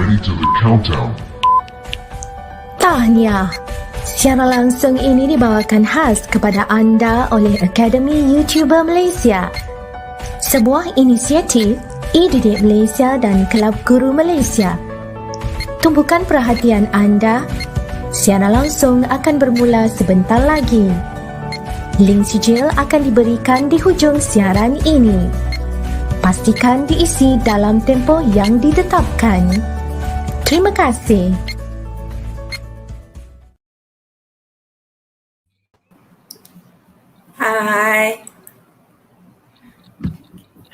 ready to the countdown. Tahniah. Siaran langsung ini dibawakan khas kepada anda oleh Akademi YouTuber Malaysia. Sebuah inisiatif e-didik Malaysia dan Kelab Guru Malaysia. Tumpukan perhatian anda. Siaran langsung akan bermula sebentar lagi. Link sijil akan diberikan di hujung siaran ini. Pastikan diisi dalam tempoh yang ditetapkan. Terima kasih.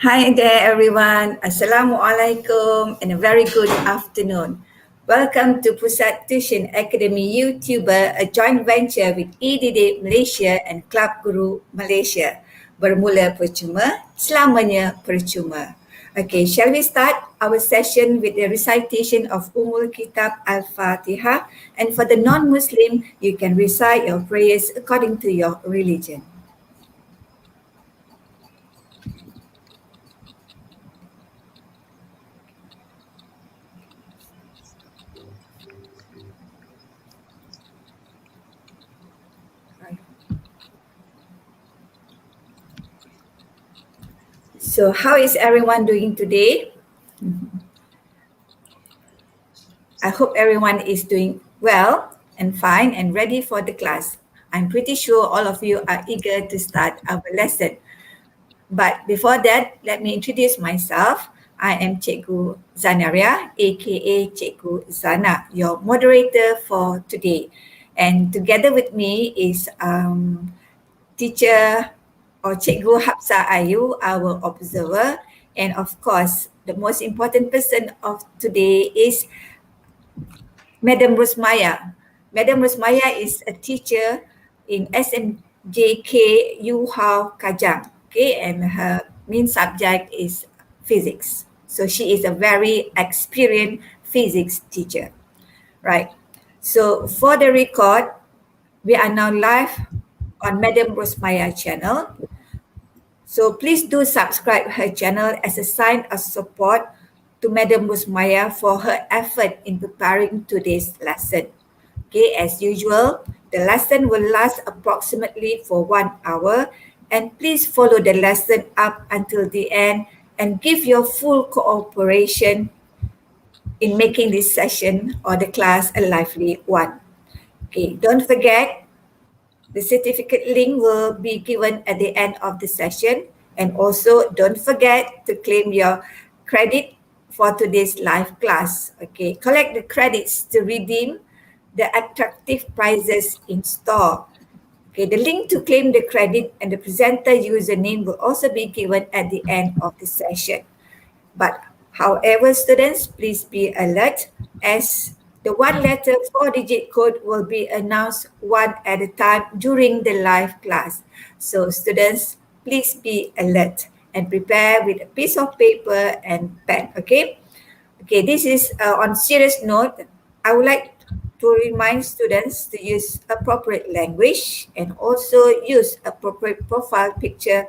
Hi there everyone. Assalamualaikum and a very good afternoon. Welcome to Pusat Tuisyen Academy YouTuber, a joint venture with e-didik Malaysia and Kelab Guru Malaysia. Bermula percuma, selamanya percuma. Okay, shall we start our session with the recitation of Kitab Al-Fatihah, and for the non-Muslim, you can recite your prayers according to your religion. So how is everyone doing today? I hope everyone is doing well and fine and ready for the class. I'm pretty sure all of you are eager to start our lesson. But before that, let me introduce myself. I am Cikgu Zanaria, aka Cikgu Zana, your moderator for today. And together with me is teacher or Cikgu Hafsa Ayu, our observer, and of course, the most important person of today is Madam Rosmaya. Madam Rosmaya is a teacher in SMJK Yuhau Kajang, okay, and her main subject is physics. So she is a very experienced physics teacher, right? So for the record, we are now live on Madam Rosmaya channel. So please do subscribe her channel as a sign of support to Madam Rosmaya for her effort in preparing today's lesson. Okay, as usual, the lesson will last approximately for 1 hour, and please follow the lesson up until the end and give your full cooperation in making this session or the class a lively one. Okay, don't forget, the certificate link will be given at the end of the session, and also don't forget to claim your credit for today's live class. Okay, collect the credits to redeem the attractive prizes in store. Okay, the link to claim the credit and the presenter username will also be given at the end of the session. But however, students, please be alert as the one-letter, four-digit code will be announced one at a time during the live class. So students, please be alert and prepare with a piece of paper and pen, okay? Okay, this is on serious note. I would like to remind students to use appropriate language and also use appropriate profile picture,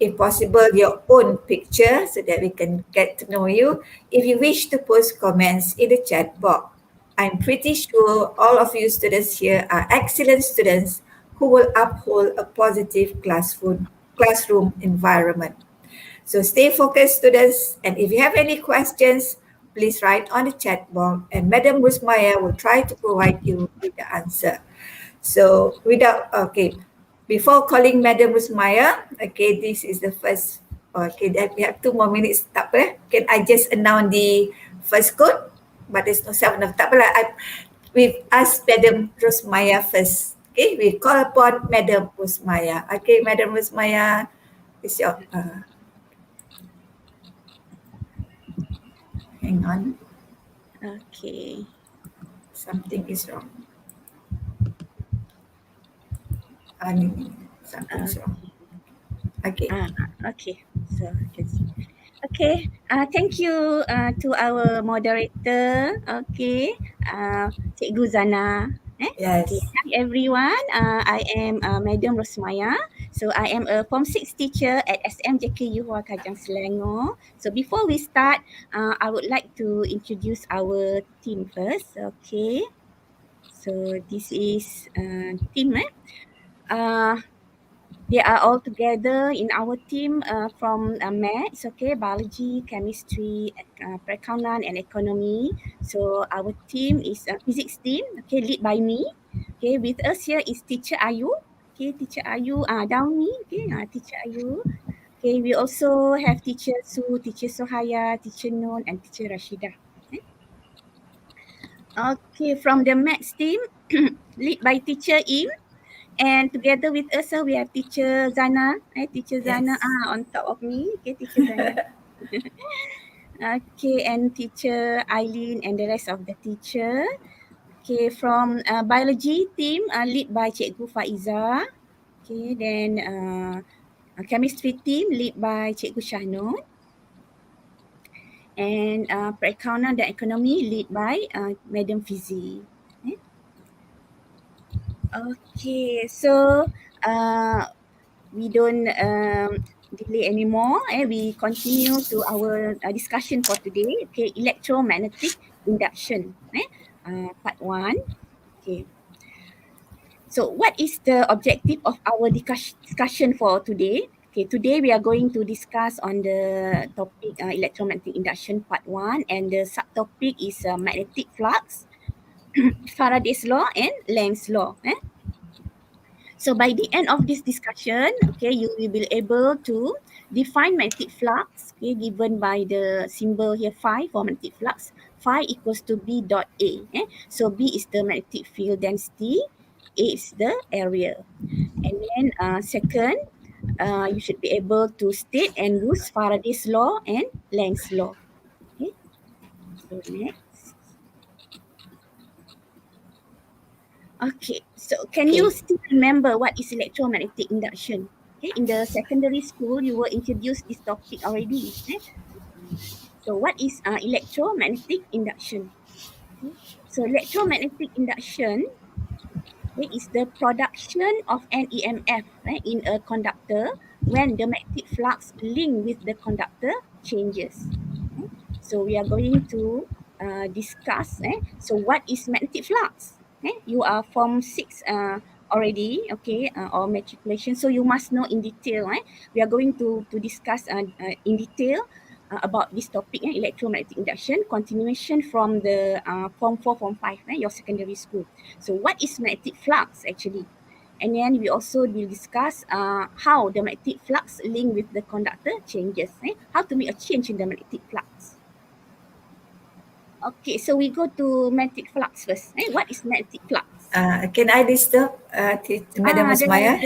if possible, your own picture so that we can get to know you. If you wish to post comments in the chat box, I'm pretty sure all of you students here are excellent students who will uphold a positive classroom environment. So stay focused, students, and if you have any questions, please write on the chat box and Madam Rosmaya will try to provide you with the answer. So before calling Madam Rosmaya, okay, this is the first, okay, we have 2 more minutes. Tak apa, can I just announce the first code? But there's no sound of tak apalah. We've asked Madam Rosmaya first. Okay, we call upon Madam Rosmaya. Okay, Madam Rosmaya, it's your hang on. Okay. Something is wrong. Something's wrong. Okay. Okay. So, okay. Thank you to our moderator. Okay. Cikgu Zana. Yes. Okay. Hi everyone. I am Madam Rosmaya. So I am a Form 6 teacher at SMJKU Kajang Selangor. So before we start, I would like to introduce our team first. Okay. So this is team. They are all together in our team from maths, okay, biology, chemistry, perkhidmatan and economy. So our team is a physics team, okay, led by me. Okay, with us here is teacher Ayu. Okay, teacher Ayu, Downy, okay, teacher Ayu. Okay, we also have teacher Su, teacher Sohaya, teacher Nun and teacher Rashida. Okay, from the maths team, led by teacher Im. And together with us, we have teacher Zana. Teacher Zana Yes. on top of me. Okay, teacher Zana. Okay, and teacher Eileen and the rest of the teacher. Okay, from biology team led by Cikgu Faiza. Okay, then chemistry team led by Cikgu Shahnun. And perkhidmatan dan ekonomi led by Madam Fizi. Okay, so we don't delay anymore. We continue to our discussion for today. Okay, electromagnetic induction. Part 1. Okay. So what is the objective of our discussion for today? Okay, today we are going to discuss on the topic electromagnetic induction part 1, and the subtopic is magnetic flux, Faraday's law and Lenz law. So by the end of this discussion, okay, you will be able to define magnetic flux, okay, given by the symbol here phi for magnetic flux. Phi equals to B dot A. So B is the magnetic field density, A is the area. And then second, you should be able to state and use Faraday's law and Lenz law. Okay, so next. Okay, so can you still remember what is electromagnetic induction? Okay, in the secondary school, you were introduced this topic already. So what is electromagnetic induction? Okay. So electromagnetic induction is the production of an EMF in a conductor when the magnetic flux linked with the conductor changes. Okay. So we are going to discuss. So what is magnetic flux? You are Form 6 already, okay, or matriculation. So you must know in detail. We are going to discuss in detail about this topic, electromagnetic induction, continuation from the Form 4, Form 5, your secondary school. So what is magnetic flux actually? And then we also will discuss how the magnetic flux link with the conductor changes. How to make a change in the magnetic flux. Okay, so we go to magnetic flux first. What is magnetic flux? Can I disturb Madam Rosmaya?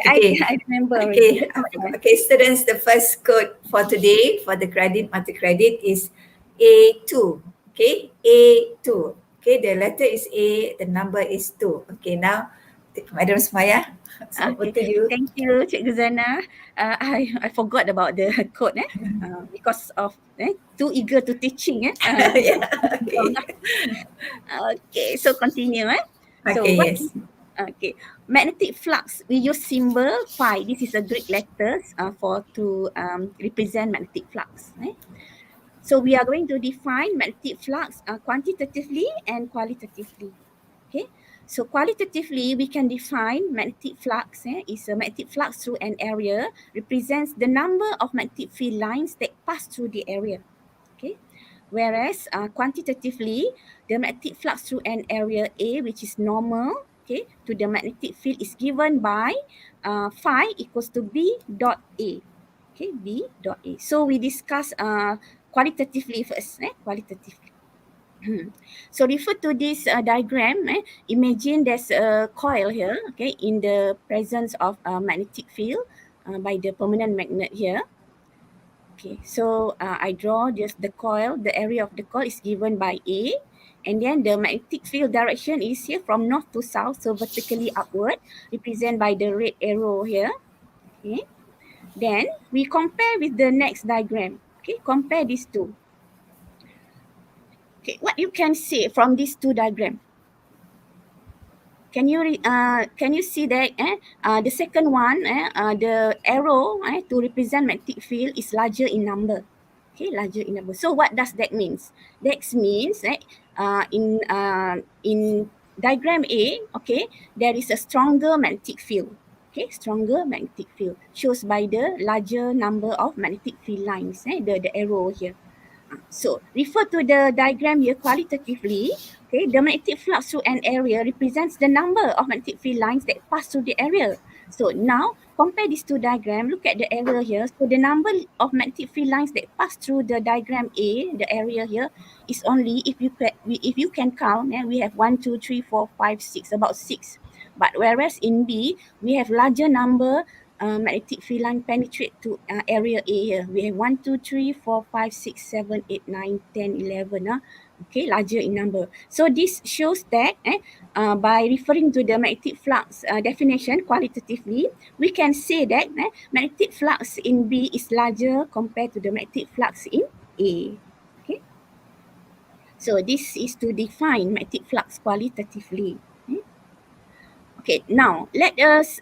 Okay, I remember already. Okay, students, the first code for today for the credit, multi-credit is A2. Okay, A2. Okay, the letter is A, the number is 2. Okay, now Madam Rosmaya, over to you. Thank you, Cikgu Zana. I forgot about the code because of too eager to teaching. Yeah, okay. Okay, so continue. So Okay, what yes. is magnetic flux? We use symbol phi. This is a Greek letters to represent magnetic flux. So we are going to define magnetic flux quantitatively and qualitatively. Okay. So qualitatively, we can define magnetic flux is a magnetic flux through an area represents the number of magnetic field lines that pass through the area. Okay. Whereas quantitatively, the magnetic flux through an area A, which is normal, okay, to the magnetic field is given by phi equals to B dot A. Okay, B dot A. So we discuss qualitatively first. Qualitatively. So refer to this diagram. Imagine there's a coil here, okay, in the presence of a magnetic field by the permanent magnet here. Okay, so I draw just the coil. The area of the coil is given by A, and then the magnetic field direction is here from north to south, so vertically upward, represented by the red arrow here. Okay, then we compare with the next diagram. Okay, compare these two. Okay, what you can see from these two diagrams? can you see that the second one, the arrow to represent magnetic field is larger in number. Okay, larger in number. So what does that means? That means in diagram A, okay, there is a stronger magnetic field. Okay, stronger magnetic field shows by the larger number of magnetic field lines. The arrow here. So refer to the diagram here qualitatively. Okay, the magnetic flux through an area represents the number of magnetic field lines that pass through the area. So now compare these two diagrams. Look at the area here. So the number of magnetic field lines that pass through the diagram A, the area here, is only if you can count. We have 1, 2, 3, 4, 5, 6, about 6. But whereas in B, we have larger number magnetic field line penetrate to area A here. We have 1, 2, 3, 4, 5, 6, 7, 8, 9, 10, 11. Okay, larger in number. So this shows that by referring to the magnetic flux definition qualitatively, we can say that magnetic flux in B is larger compared to the magnetic flux in A. Okay. So this is to define magnetic flux qualitatively. Okay, now let us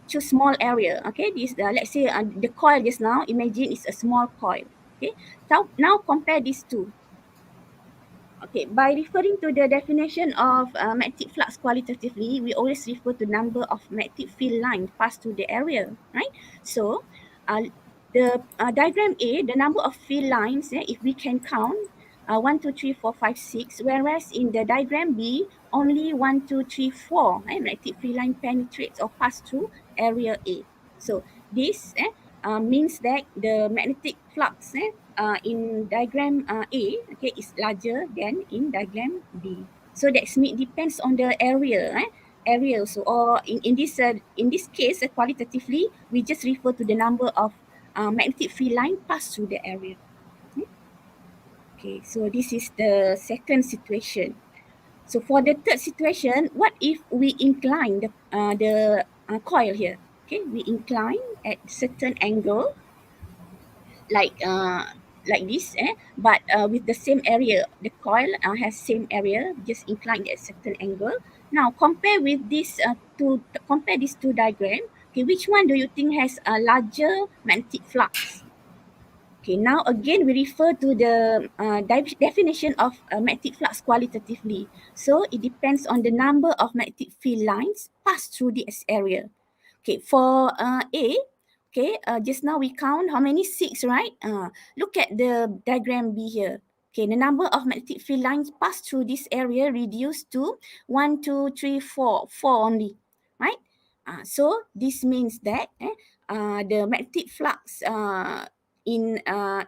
choose small area. Okay, this let's say the coil just now, imagine it's a small coil. Okay, so now compare these two. Okay, by referring to the definition of magnetic flux qualitatively, we always refer to number of magnetic field lines passed through the area, right? So the diagram A, the number of field lines, if we can count 1, 2, 3, 4, 5, 6, whereas in the diagram B, only 1, 2, 3, 4 magnetic field line penetrates or pass through area A. So this means that the magnetic flux in diagram A, okay, is larger than in diagram B. So that's depends on the area. Area also, or in this case, qualitatively, we just refer to the number of magnetic field line pass through the area. Okay, so this is the second situation. So for the third situation, what if we incline the coil here? Okay, we incline at certain angle, like this, but with the same area. The coil has same area, just inclined at certain angle. Now compare with this compare these two diagrams. Okay, which one do you think has a larger magnetic flux? Okay, now again we refer to the definition of magnetic flux qualitatively. So it depends on the number of magnetic field lines passed through this area. Okay, for A, okay, just now we count how many? 6, right? Look at the diagram B here. Okay, the number of magnetic field lines passed through this area reduced to 1, 2, 3, 4, 4 only, right? So this means that the magnetic flux in A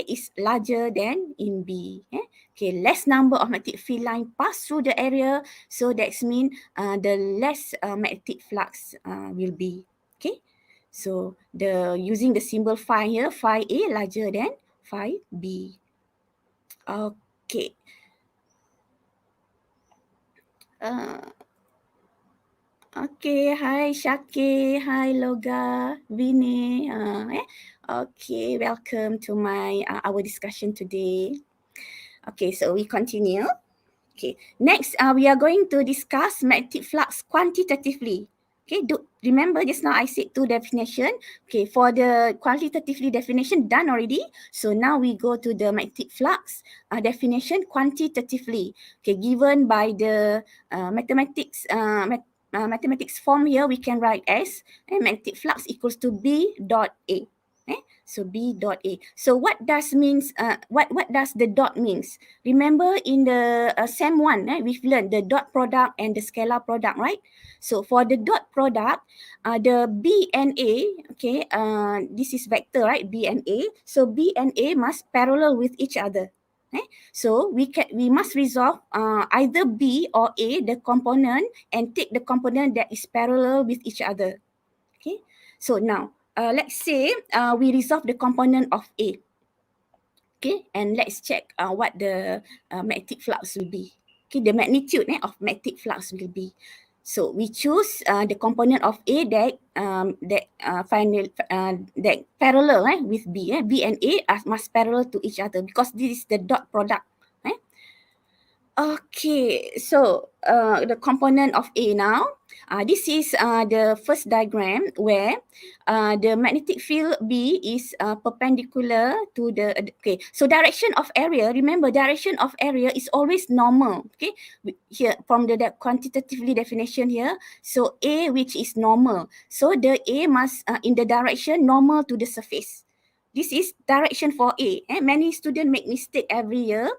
is larger than in B. Okay, less number of magnetic field line pass through the area, so that's mean the less magnetic flux will be. Okay, so using the symbol phi here, phi A larger than phi B. Okay. Okay, hi Syakir, hi Loga, Vinay. Okay, welcome to our discussion today. Okay, so we continue. Okay, next we are going to discuss magnetic flux quantitatively. Okay, remember just now I said two definition. Okay, for the quantitatively definition done already. So now we go to the magnetic flux definition quantitatively. Okay, given by the mathematics form here, we can write as magnetic flux equals to B dot A. So B dot A. So what does the dot means? Remember in the SEM 1, we've learned the dot product and the scalar product, right? So for the dot product, the B and A, okay, this is vector, right? B and A. So B and A must parallel with each other. So we must resolve either B or A, the component, and take the component that is parallel with each other. Okay. So now, let's say we resolve the component of A. Okay, and let's check what the magnetic flux will be. Okay, the magnitude of magnetic flux will be. So we choose the component of A that parallel with B. B and A must parallel to each other because this is the dot product. Okay, so the component of A now. This is the first diagram where the magnetic field B is perpendicular to the, okay, so direction of area, remember direction of area is always normal, okay, here from the quantitatively definition here, so A which is normal, so the A must in the direction normal to the surface. This is direction for A. Many students make mistake every year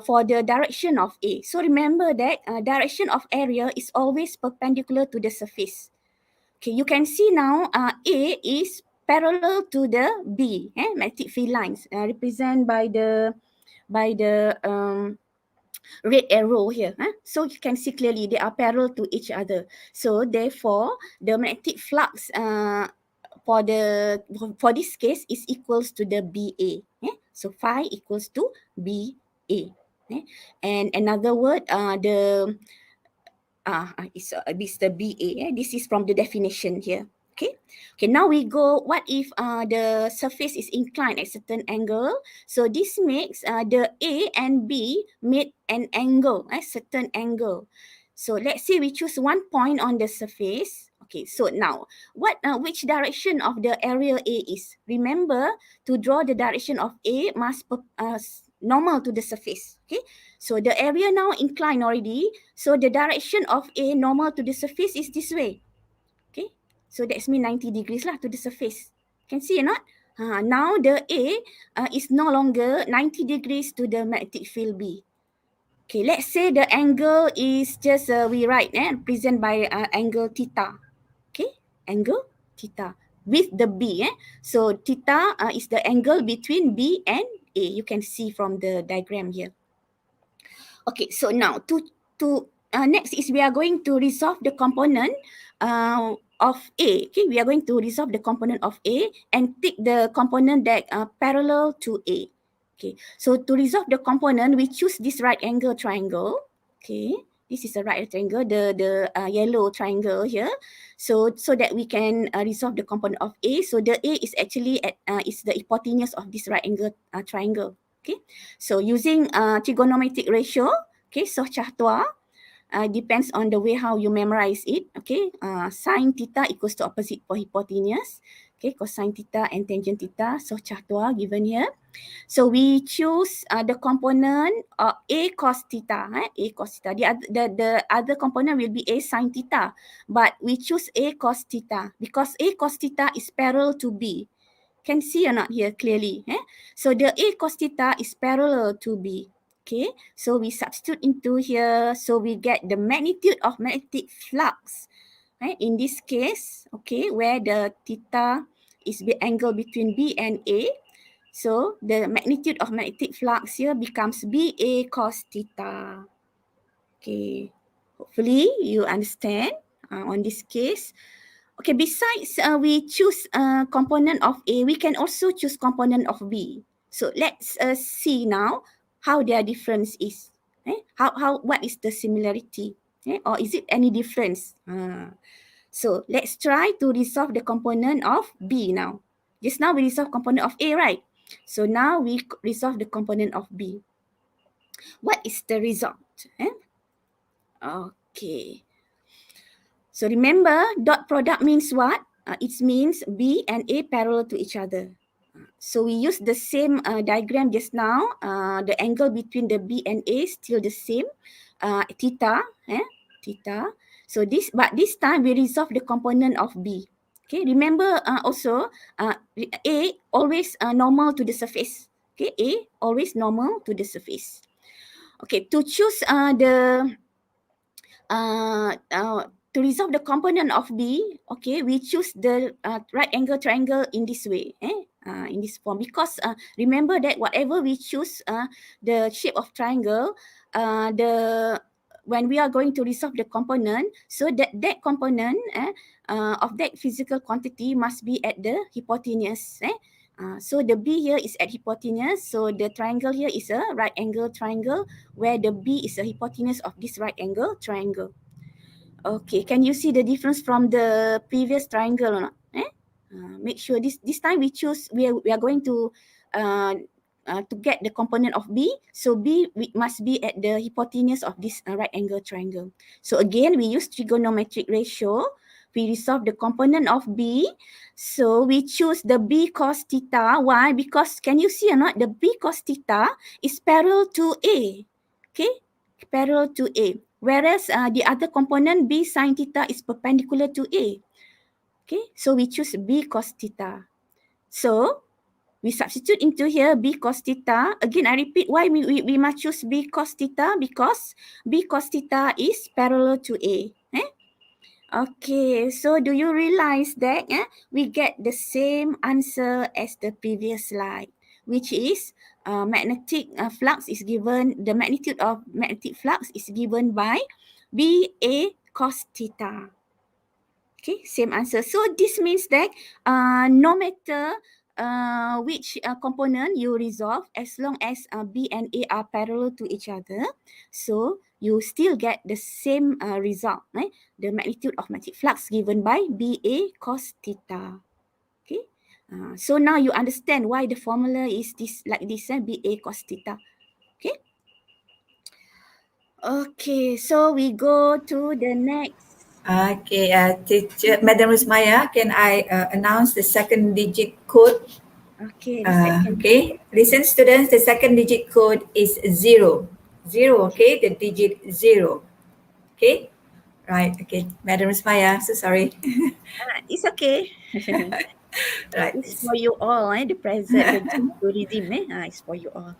for the direction of A. So remember that direction of area is always perpendicular to the surface. Okay, you can see now A is parallel to the B, magnetic field lines represented by the red arrow here. So you can see clearly they are parallel to each other. So therefore, the magnetic flux for this case is equals to the BA. So phi equals to BA. And another word, this is the BA. This is from the definition here. Okay. Now we go. What if the surface is inclined at certain angle? So this makes the A and B made an angle, a certain angle. So let's say we choose one point on the surface. Okay. So now, which direction of the area A is? Remember, to draw the direction of A must normal to the surface. Okay. So the area now inclined already. So the direction of A normal to the surface is this way. Okay. So that's mean 90 degrees lah to the surface. Can see or not? Now the A is no longer 90 degrees to the magnetic field B. Okay, let's say the angle is just, we write, present by angle theta. Okay, angle theta with the B. So theta is the angle between B and A. You can see from the diagram here. Okay, so now next is we are going to resolve the component of A. Okay, we are going to resolve the component of A and take the component that parallel to A. Okay, so to resolve the component, we choose this right angle triangle. Okay, this is a right triangle, the yellow triangle here. So that we can resolve the component of A. So the A is actually is the hypotenuse of this right angle triangle. Okay, so using trigonometric ratio, okay, so Chahtua depends on the way how you memorize it. Okay, sine theta equals to opposite for hypotenuse. Okay, cosine theta and tangent theta, so Chahtua given here. So we choose the component A cos theta. A cos theta. The other component will be A sine theta, but we choose A cos theta because A cos theta is parallel to B. Can see or not here clearly? So the A cos theta is parallel to B. Okay, so we substitute into here. So we get the magnitude of magnetic flux. In this case, okay, where the theta is the angle between B and A. So the magnitude of magnetic flux here becomes BA cos theta. Okay, hopefully you understand on this case. Okay, besides we choose component of A, we can also choose component of B. So let's see now how their difference is. What is the similarity? Or is it any difference? So let's try to resolve the component of B now. Just now we resolve component of A, right? So now we resolve the component of B. What is the result? Okay. So remember, dot product means what? It means B and A parallel to each other. So we use the same diagram just now. The angle between the B and A is still the same, theta. Theta. So but this time we resolve the component of B. Okay, remember also A always normal to the surface. Okay, A always normal to the surface. Okay, to choose to resolve the component of B, okay, we choose the right angle triangle in this way, in this form, because remember that whatever we choose, the shape of triangle, when we are going to resolve the component, so that component of that physical quantity must be at the hypotenuse. So the B here is at hypotenuse. So the triangle here is a right angle triangle where the B is a hypotenuse of this right angle triangle. Okay, can you see the difference from the previous triangle or not? Make sure this time we choose, we are going to to get the component of B. So B must be at the hypotenuse of this right angle triangle. So again, we use trigonometric ratio. We resolve the component of B. So we choose the B cos theta. Why? Because can you see or not? The B cos theta is parallel to A. Okay, parallel to A. Whereas the other component B sin theta is perpendicular to A. Okay, so we choose B cos theta. So we substitute into here B cos theta. Again, I repeat why we must choose B cos theta, because B cos theta is parallel to A. Okay, so do you realize that we get the same answer as the previous slide, which is magnetic flux is given, the magnitude of magnetic flux is given by BA cos theta. Okay, same answer. So this means that no matter which component you resolve, as long as B and A are parallel to each other, so you still get the same result, the magnitude of magnetic flux given by BA cos theta. Okay, so now you understand why the formula is this like this, BA cos theta. Okay. Okay, so we go to the next. Okay, teacher, Madam Rusmaya, can I announce the second digit code? Okay, the second. Okay, listen students, the second digit code is 0. 0, okay, the digit 0. Okay, right, okay, Madam Rusmaya, so sorry. It's okay. Right. It's for you all, the present, the tourism, it's for you all.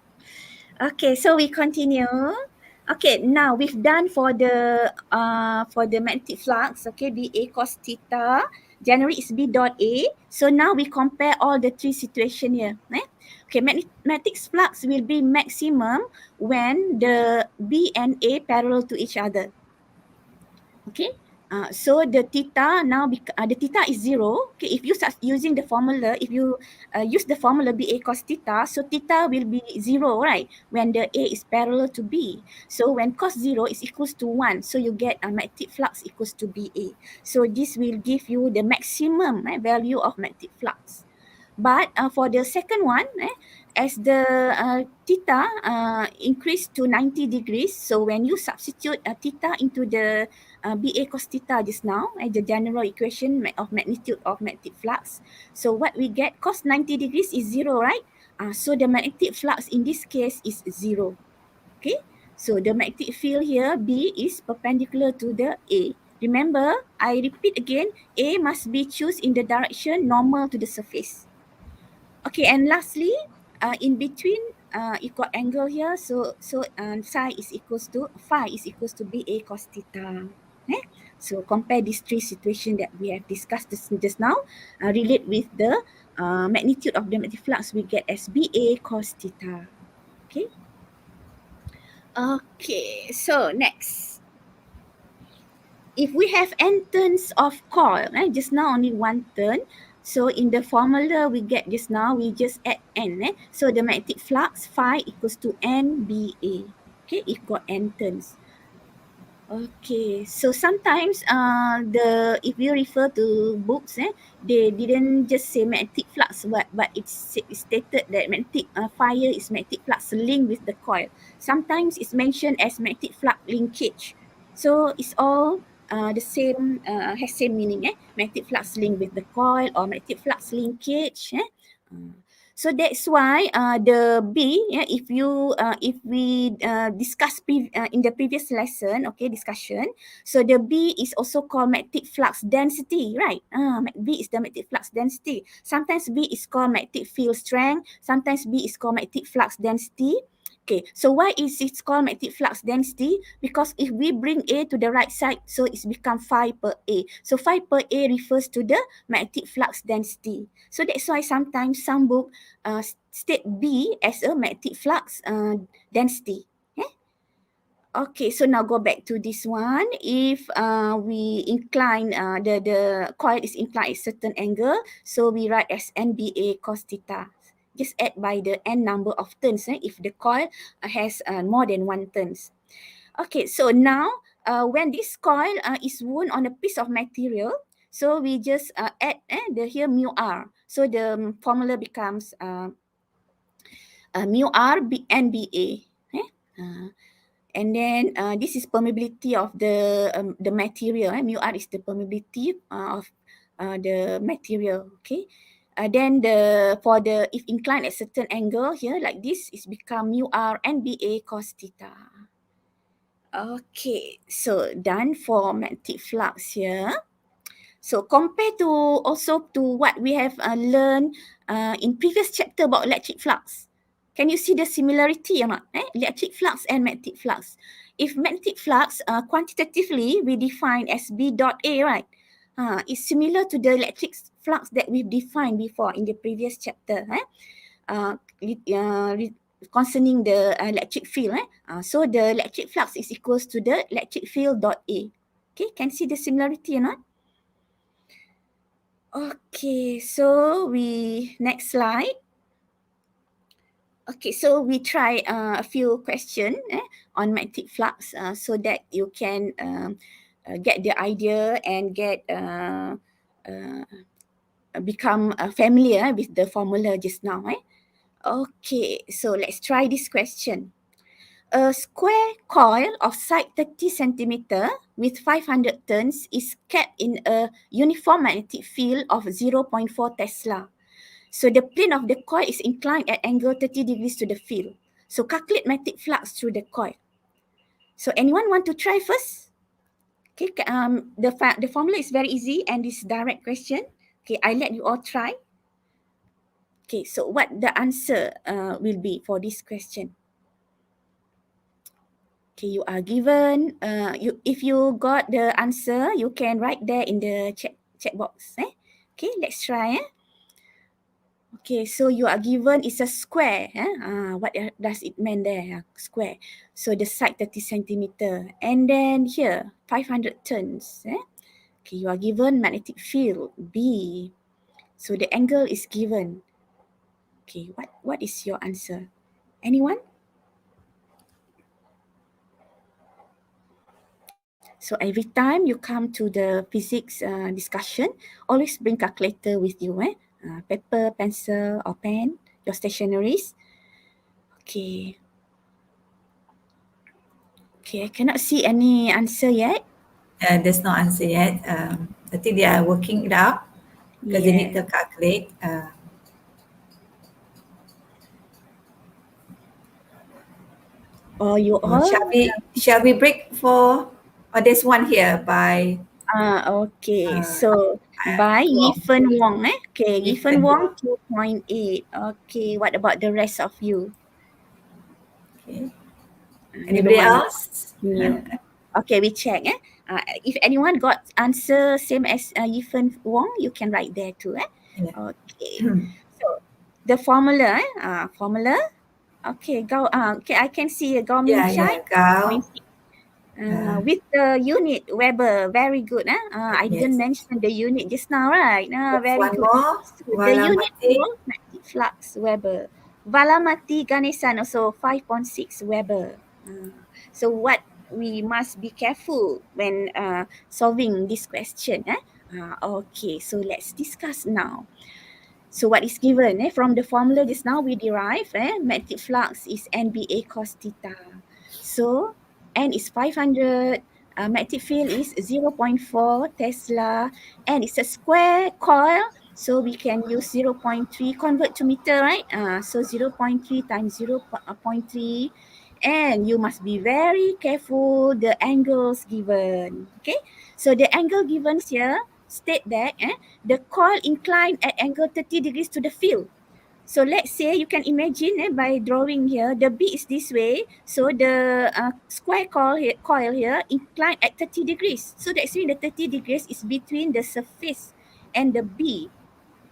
Okay, so we continue. Okay, now we've done for the magnetic flux, okay, BA cos theta. Generally is B dot A. So now we compare all the three situations here. Okay, magnetic flux will be maximum when the B and A parallel to each other. Okay, so the theta now the theta is 0. Okay, if you start using the formula, if you use the formula BA cos theta, so theta will be 0, right? When the A is parallel to B. So when cos 0 is equals to 1, so you get magnetic flux equals to BA. So this will give you the maximum value of magnetic flux. But for the second one, as the theta increase to 90 degrees, so when you substitute theta into the BA cos theta just now, the general equation of magnitude of magnetic flux, so what we get, cos 90 degrees is 0, right? So the magnetic flux in this case is 0. Okay, so the magnetic field here, B, is perpendicular to the A. Remember, I repeat again, A must be chosen in the direction normal to the surface. Okay, and lastly, in between, you got angle here, so psi is equals to BA cos theta. So compare these three situations that we have discussed just now, relate with the magnitude of the magnetic flux we get as BA cos theta. Okay. Okay, so next. If we have n turns of coil, just now only one turn. So in the formula we get just now, we just add n. So the magnetic flux phi equals to NBA. Okay, it got n turns. Okay, so sometimes if you refer to books, they didn't just say magnetic flux, but it's stated that magnetic fire is magnetic flux linked with the coil. Sometimes it's mentioned as magnetic flux linkage. So it's all the same, has same meaning, magnetic flux linked with the coil or magnetic flux linkage. So that's why the B, if we discuss in the previous lesson, okay, discussion. So the B is also called magnetic flux density, right? B is the magnetic flux density. Sometimes B is called magnetic field strength. Sometimes B is called magnetic flux density. Okay, so why is it called magnetic flux density? Because if we bring A to the right side, so it's become phi per A. So phi per A refers to the magnetic flux density. So that's why sometimes some book state B as a magnetic flux density. Okay, so now go back to this one. If we incline, the coil is inclined at a certain angle, so we write as NBA cos theta. Just add by the n number of turns if the coil has more than one turns. Okay, so now when this coil is wound on a piece of material, so we just add the here mu r. So the formula becomes mu R and BA. And then this is permeability of the material. Mu R is the permeability of the material. Okay. Then if inclined at certain angle here like this, it's become mu R and BA cos theta. Okay, so done for magnetic flux here. So compared to also to what we have learned in previous chapter about electric flux, can you see the similarity or not? Electric flux and magnetic flux. If magnetic flux, quantitatively we define as B dot A, right? It's similar to the electric flux that we've defined before in the previous chapter. Concerning the electric field. So the electric flux is equals to the electric field dot A. Okay, can see the similarity or not? Okay, so next slide. Okay, so we try a few questions on magnetic flux so that you can get the idea and become familiar with the formula just now. Okay, so let's try this question. A square coil of side 30 centimeter with 500 turns is kept in a uniform magnetic field of 0.4 Tesla. So the plane of the coil is inclined at angle 30 degrees to the field. So calculate magnetic flux through the coil. So anyone want to try first? Okay, the formula is very easy and this direct question. Okay, I let you all try. Okay, so what the answer will be for this question? Okay, you are given, if you got the answer, you can write there in the chat box. Okay, let's try. Okay, so you are given is a square. What does it mean there? Square. So the side 30 centimeter. And then here, 500 turns. Okay, you are given magnetic field, B. So the angle is given. Okay, what is your answer? Anyone? So every time you come to the physics discussion, always bring calculator with you. Paper, pencil or pen, your stationaries. Okay. Okay, I cannot see any answer yet. There's no answer yet. I think they are working it out because they need to calculate. You all? Shall we break for? There's one here by. Okay. So by Yifen Wong. Okay, Yifen Wong 2.8. Okay, what about the rest of you? Okay. Anybody else? New. Okay, we check. If anyone got answer same as Yifen Wong, you can write there too. Yeah. Okay. So the formula. Formula. Okay, okay, I can see Gao Min Chai. Gao. With the unit Weber, very good. I didn't mention the unit just now, right? Very good. So the unit for magnetic flux Weber. Valamati Ganesan also 5.6 Weber. So what we must be careful when solving this question. Okay, so let's discuss now. So what is given from the formula just now we derive magnetic flux is NBA cos theta. So N is 500, magnetic field is 0.4 Tesla, and it's a square coil, so we can use 0.3 convert to meter, right? So 0.3 times 0.3, and you must be very careful the angles given. Okay, so the angle given here state that the coil inclined at angle 30 degrees to the field. So let's say you can imagine by drawing here, the B is this way. So the square coil here inclined at 30 degrees. So that's mean the 30 degrees is between the surface and the B.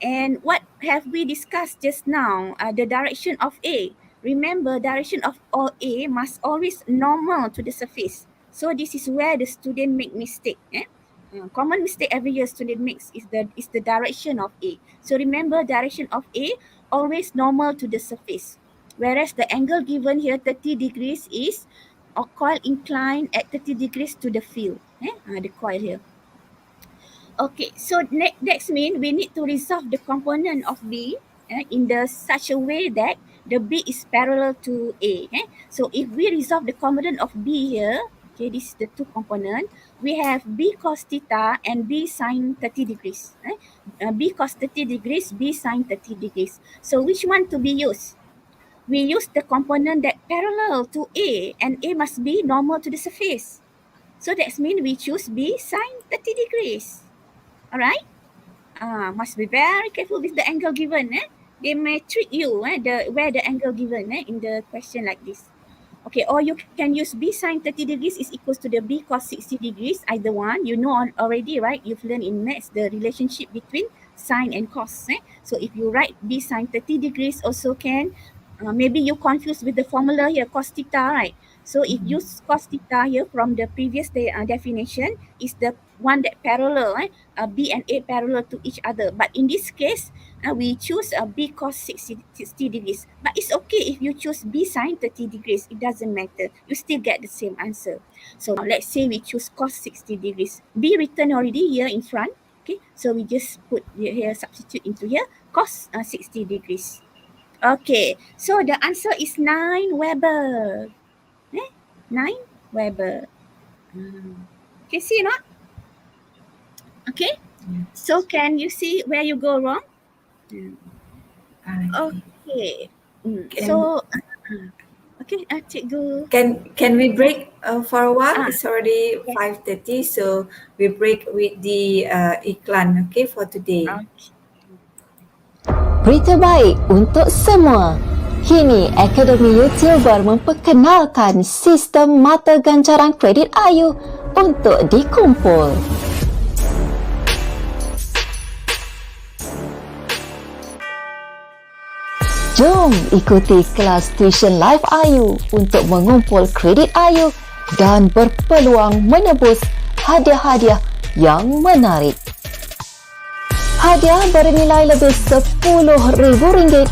And what have we discussed just now? The direction of A. Remember, direction of A must always normal to the surface. So this is where the student make mistake. Common mistake every year student makes is the direction of A. So remember, direction of A always normal to the surface. Whereas the angle given here 30 degrees is a coil inclined at 30 degrees to the field. The coil here. Okay, so next means we need to resolve the component of B in such a way that the B is parallel to A. So if we resolve the component of B here, okay, this is the two component, we have B cos theta and B sin 30 degrees. B cos 30 degrees, B sin 30 degrees. So which one to be used? We use the component that parallel to A, and A must be normal to the surface. So that means we choose B sin 30 degrees. All right? Must be very careful with the angle given. They may trick you where the angle given in the question like this. Okay, or you can use B sin 30 degrees is equals to the B cos 60 degrees, either one. You know already, right? You've learned in maths the relationship between sine and cos. So if you write B sin 30 degrees also can. Maybe you confused with the formula here, cos theta, right? So if you use cos theta here from the previous definition, is the one that parallel, B and A parallel to each other. But in this case, we choose B cos 60 degrees. But it's okay if you choose B sin 30 degrees. It doesn't matter. You still get the same answer. So now let's say we choose cos 60 degrees. B written already here in front. Okay, so we just put here, substitute into here, cos 60 degrees. Okay, so the answer is 9 Weber. 9 Weber. Can see not? Okay, so can you see where you go wrong? Okay. So, okay, cikgu. Can we break for a while? It's already 5:30, so we break with the iklan, okay, for today. Okay. Berita baik untuk semua. Kini Akademi YouTuber memperkenalkan sistem mata gancaran kredit AYU untuk dikumpul. Jom ikuti kelas tuition live AYU untuk mengumpul kredit AYU dan berpeluang menebus hadiah-hadiah yang menarik. Hadiah bernilai lebih RM10,000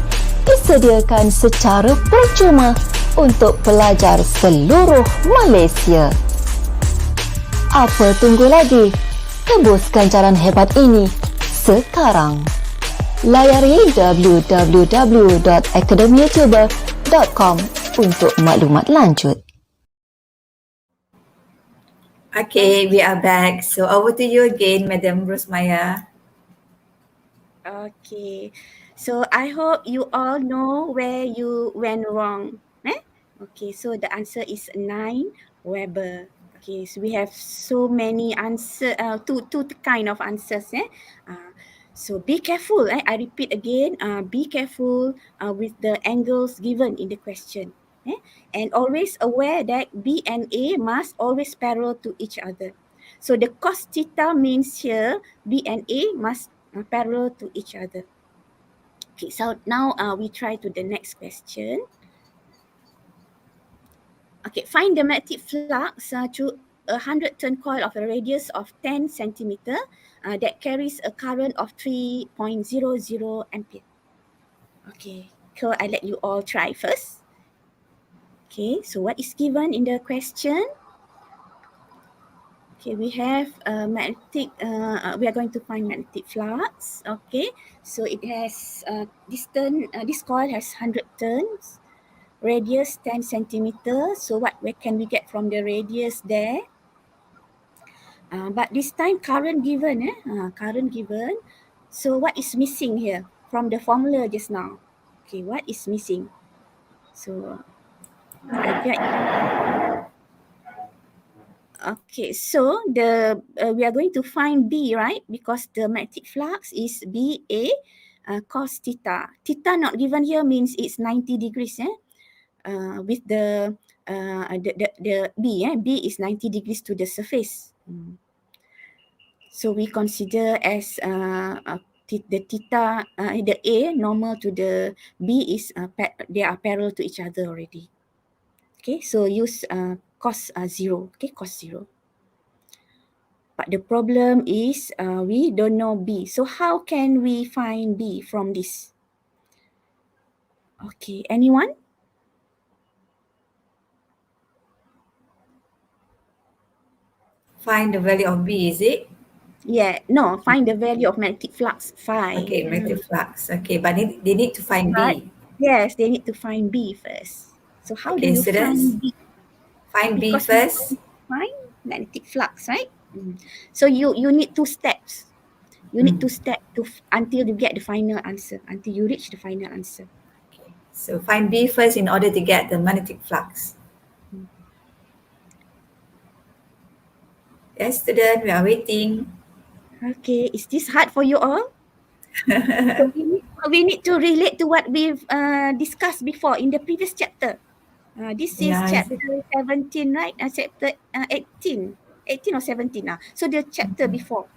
disediakan secara percuma untuk pelajar seluruh Malaysia. Apa tunggu lagi? Tebus gancaran hebat ini sekarang. Layari www.academyyoutuber.com untuk maklumat lanjut. Okay, we are back. So over to you again, Madam Rosmaya. Okay, so I hope you all know where you went wrong. Okay, so the answer is 9 Weber. Okay, so we have so many answers, two kind of answers. So be careful. I repeat again, be careful with the angles given in the question. And always aware that B and A must always parallel to each other. So the cos theta means here B and A must parallel to each other. Okay, so now we try to the next question. Okay, find the magnetic flux through a 100-turn coil of a radius of 10 centimeter that carries a current of 3.00 ampere. Okay, so I let you all try first. Okay, so what is given in the question? Okay, we have magnetic, we are going to find magnetic flux. Okay, so it has, this coil has 100 turns, radius 10 centimeters. So where can we get from the radius there? But this time current given, current given. So what is missing here from the formula just now? Okay, what is missing? So I get. Okay, so we are going to find B, right? Because the magnetic flux is BA cos theta. Theta not given here means it's 90 degrees. With the B, B is 90 degrees to the surface. So we consider as the theta, the A normal to the B is they are parallel to each other already. Okay, so use cos 0. Okay, cos 0. But the problem is we don't know B. So how can we find B from this? Okay, anyone? Find the value of B, is it? Yeah, no, find the value of magnetic flux, phi. Okay, magnetic flux. Okay, but they need to find Right. B. Yes, they need to find B first. So how do Okay, you students, find B? find B Because we first. want to find magnetic flux, right? So you need two steps. You need two steps until you get the final answer, until you reach the final answer. So find B first in order to get the magnetic flux. Yes, student, we are waiting. Okay, is this hard for you all? So we need to relate to what we've discussed before in the previous chapter. This is Yeah, chapter 17, right? Chapter 18. 18 or 17 now. So the chapter before.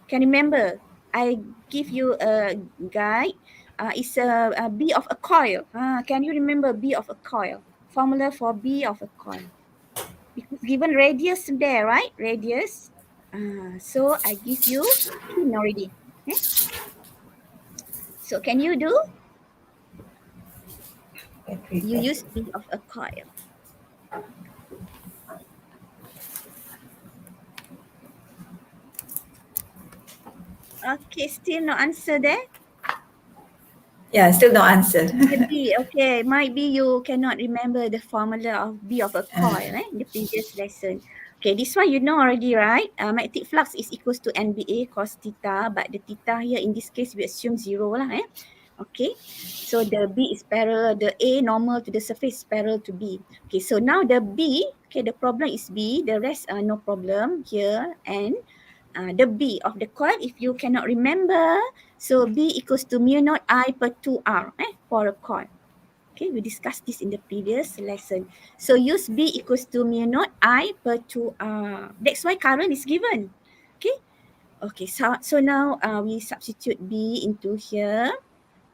Can remember, I give you a guide. It's a B of a coil. Can you remember B of a coil? Formula for B of a coil. Because given radius there, right? Radius. So I give you pin already. Okay? So can you do? You use B of a coil. Okay, still no answer there. yeah, still no answer. Maybe, okay, might be you cannot remember the formula of B of a coil, in the previous lesson. Okay, this one you know already, right? Magnetic flux is equals to NBA cos theta, but the theta here in this case we assume 0 lah, Okay, so the B is parallel, the A normal to the surface is parallel to B. Okay, so now the B, okay, the problem is B, the rest are no problem here, and the B of the coil, if you cannot remember, so B equals to mu naught I per 2R for a coil. Okay, we discussed this in the previous lesson. So use B equals to mu naught I per 2R. That's why current is given. Okay, okay. So now we substitute B into here.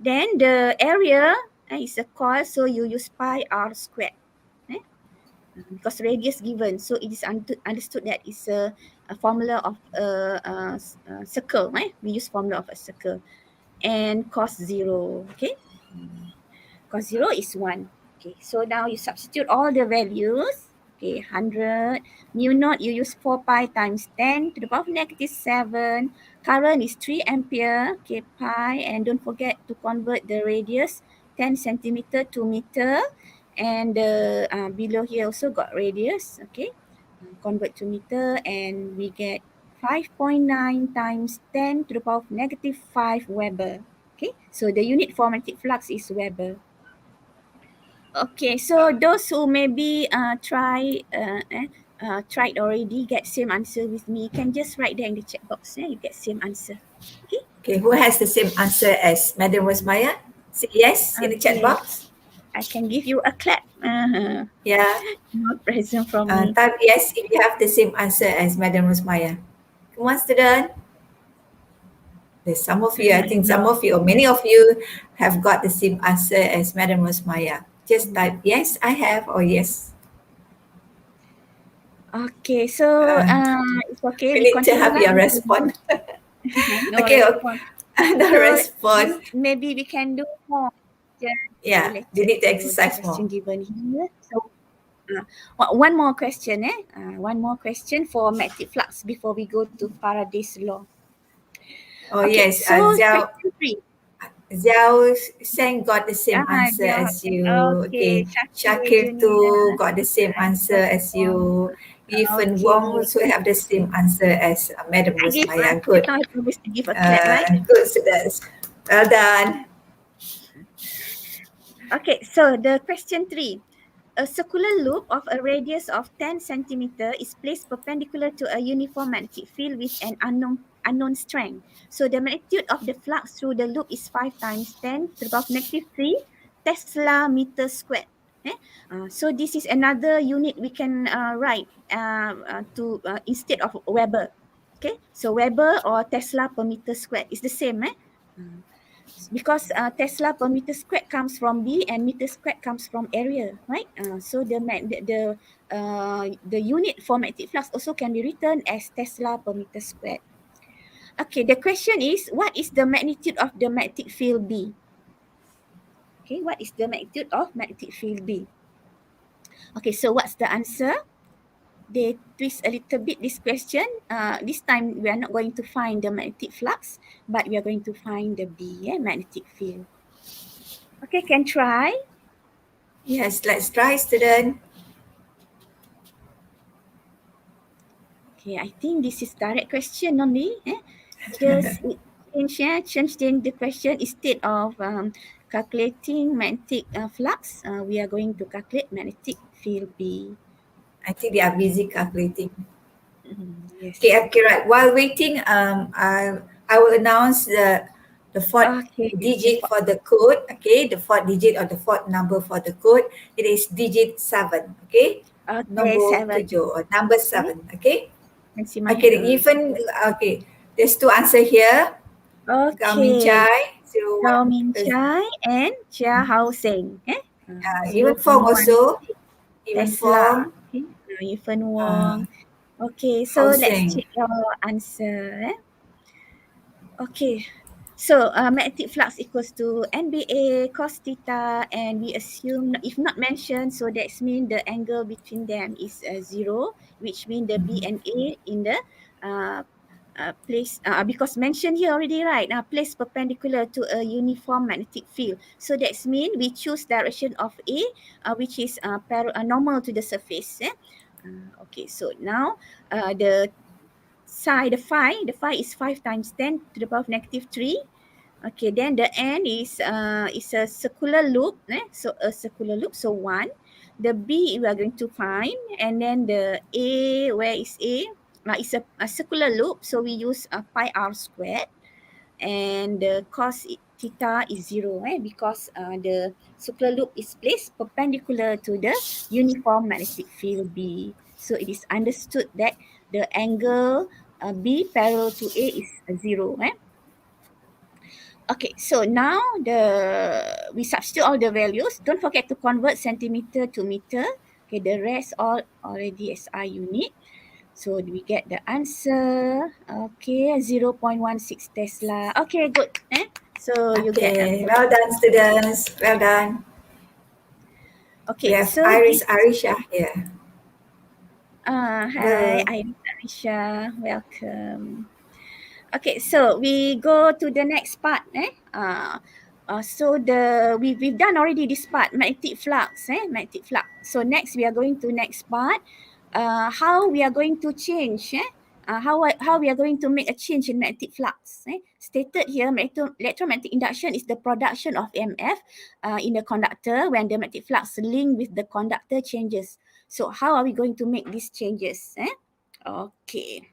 Then the area is a coil, so you use pi R squared. Because radius given, so it is understood that it's a formula of a circle, We use formula of a circle, and cos 0, okay? Cos 0 is 1. Okay, so now you substitute all the values. Okay, 100 mu naught, you use 4 pi times 10 to the power of negative 7. Current is 3 ampere. Okay, pi, and don't forget to convert the radius 10 centimeter to meter. And below here also got radius. Okay, convert to meter, and we get 5.9 times 10 to the power of negative 5 Weber. Okay, so the unit for magnetic flux is Weber. Okay, so those who maybe tried already, get same answer with me, can just write there in the chat box. You get same answer. Okay. Okay, who has the same answer as Madam Rosmaya? Say yes in the chat Okay. box. I can give you a clap. Yeah. No present from me. Type yes if you have the same answer as Madam Rosmaya. Come on, student. There's some of you, I think some of you or many of you have got the same answer as Madam Rosmaya. Just type yes, I have, or yes. Okay, so it's okay. We need to have your response. No Okay, response. no So response. maybe we can do more. Yeah, you need to exercise more. Given here. So one more question, one more question for magnetic flux before we go to Faraday's law. Oh Okay, yes, so Xiao Sheng got the same answer Xiao, as you. okay. Okay, Shakir too got the same answer as you. Even Wong also have the same answer as Madam Rosmaya. Good. I promise to give a clap, right? Good students. Well done. Okay, so the question 3. A circular loop of a radius of 10 centimeter is placed perpendicular to a uniform magnetic field with an unknown strength. So the magnitude of the flux through the loop is 5 times 10 to the power of negative 3 Tesla meter squared. So this is another unit we can write to instead of Weber. Okay, so Weber or Tesla per meter squared is the same. Because Tesla per meter squared comes from B and meter squared comes from area, right? So the unit for magnetic flux also can be written as Tesla per meter squared. Okay, the question is, what is the magnitude of the magnetic field B? Okay, what is the magnitude of magnetic field B? Okay, so what's the answer? They twist a little bit this question. This time we are not going to find the magnetic flux, but we are going to find the B, magnetic field. Okay, can try. Yes, let's try, student. Okay, I think this is direct question only. Just change the question instead of calculating magnetic flux. We are going to calculate magnetic field B. I think they are busy calculating. Yes. Okay, right. While waiting, I will announce the fourth Okay. digit for the code. Okay, the fourth digit or the fourth number for the code. It is digit 7. Okay, Okay, nombor 7. 7 or number 7. Okay. Let's see my Okay, even okay. There's two answer here. Gao Min Okay. Chai 01. Gao Min Chai and Chia Hao Seng. Even Fong 0.1 also. Even Tesla. Fong. Okay. Yifan Wong. Okay, so let's Housing. check your answer. Okay. So magnetic flux equals to NBA cos theta, and we assume if not mentioned, so that means the angle between them is 0, which means the B and A in the uh, place because mentioned here already, right? Place perpendicular to a uniform magnetic field. So that means we choose direction of A, which is normal to the surface. Okay, so now the the phi is 5 times 10 to the power of negative 3. Okay, then the n is a circular loop. So a circular loop, so 1. The B we are going to find, and then the A, where is A? It's a circular loop, so we use pi r squared, and the cos theta is 0 because the circular loop is placed perpendicular to the uniform magnetic field B. So it is understood that the angle B parallel to A is 0. Okay, so now we substitute all the values. Don't forget to convert centimeter to meter. Okay, the rest all already SI unit. So we get the answer. Okay, 0.16 Tesla. Okay, good. So you get Okay, well done, students. Well done. We okay. have So Iris this Arisha here. hi, Hello. I'm Arisha. Welcome. Okay, so we go to the next part. So we've done already this part, magnetic flux. Magnetic flux. So next we are going to next part. How we are going to change. How we are going to make a change in magnetic flux. Stated here, electromagnetic induction is the production of EMF in the conductor when the magnetic flux link with the conductor changes. So how are we going to make these changes? Okay.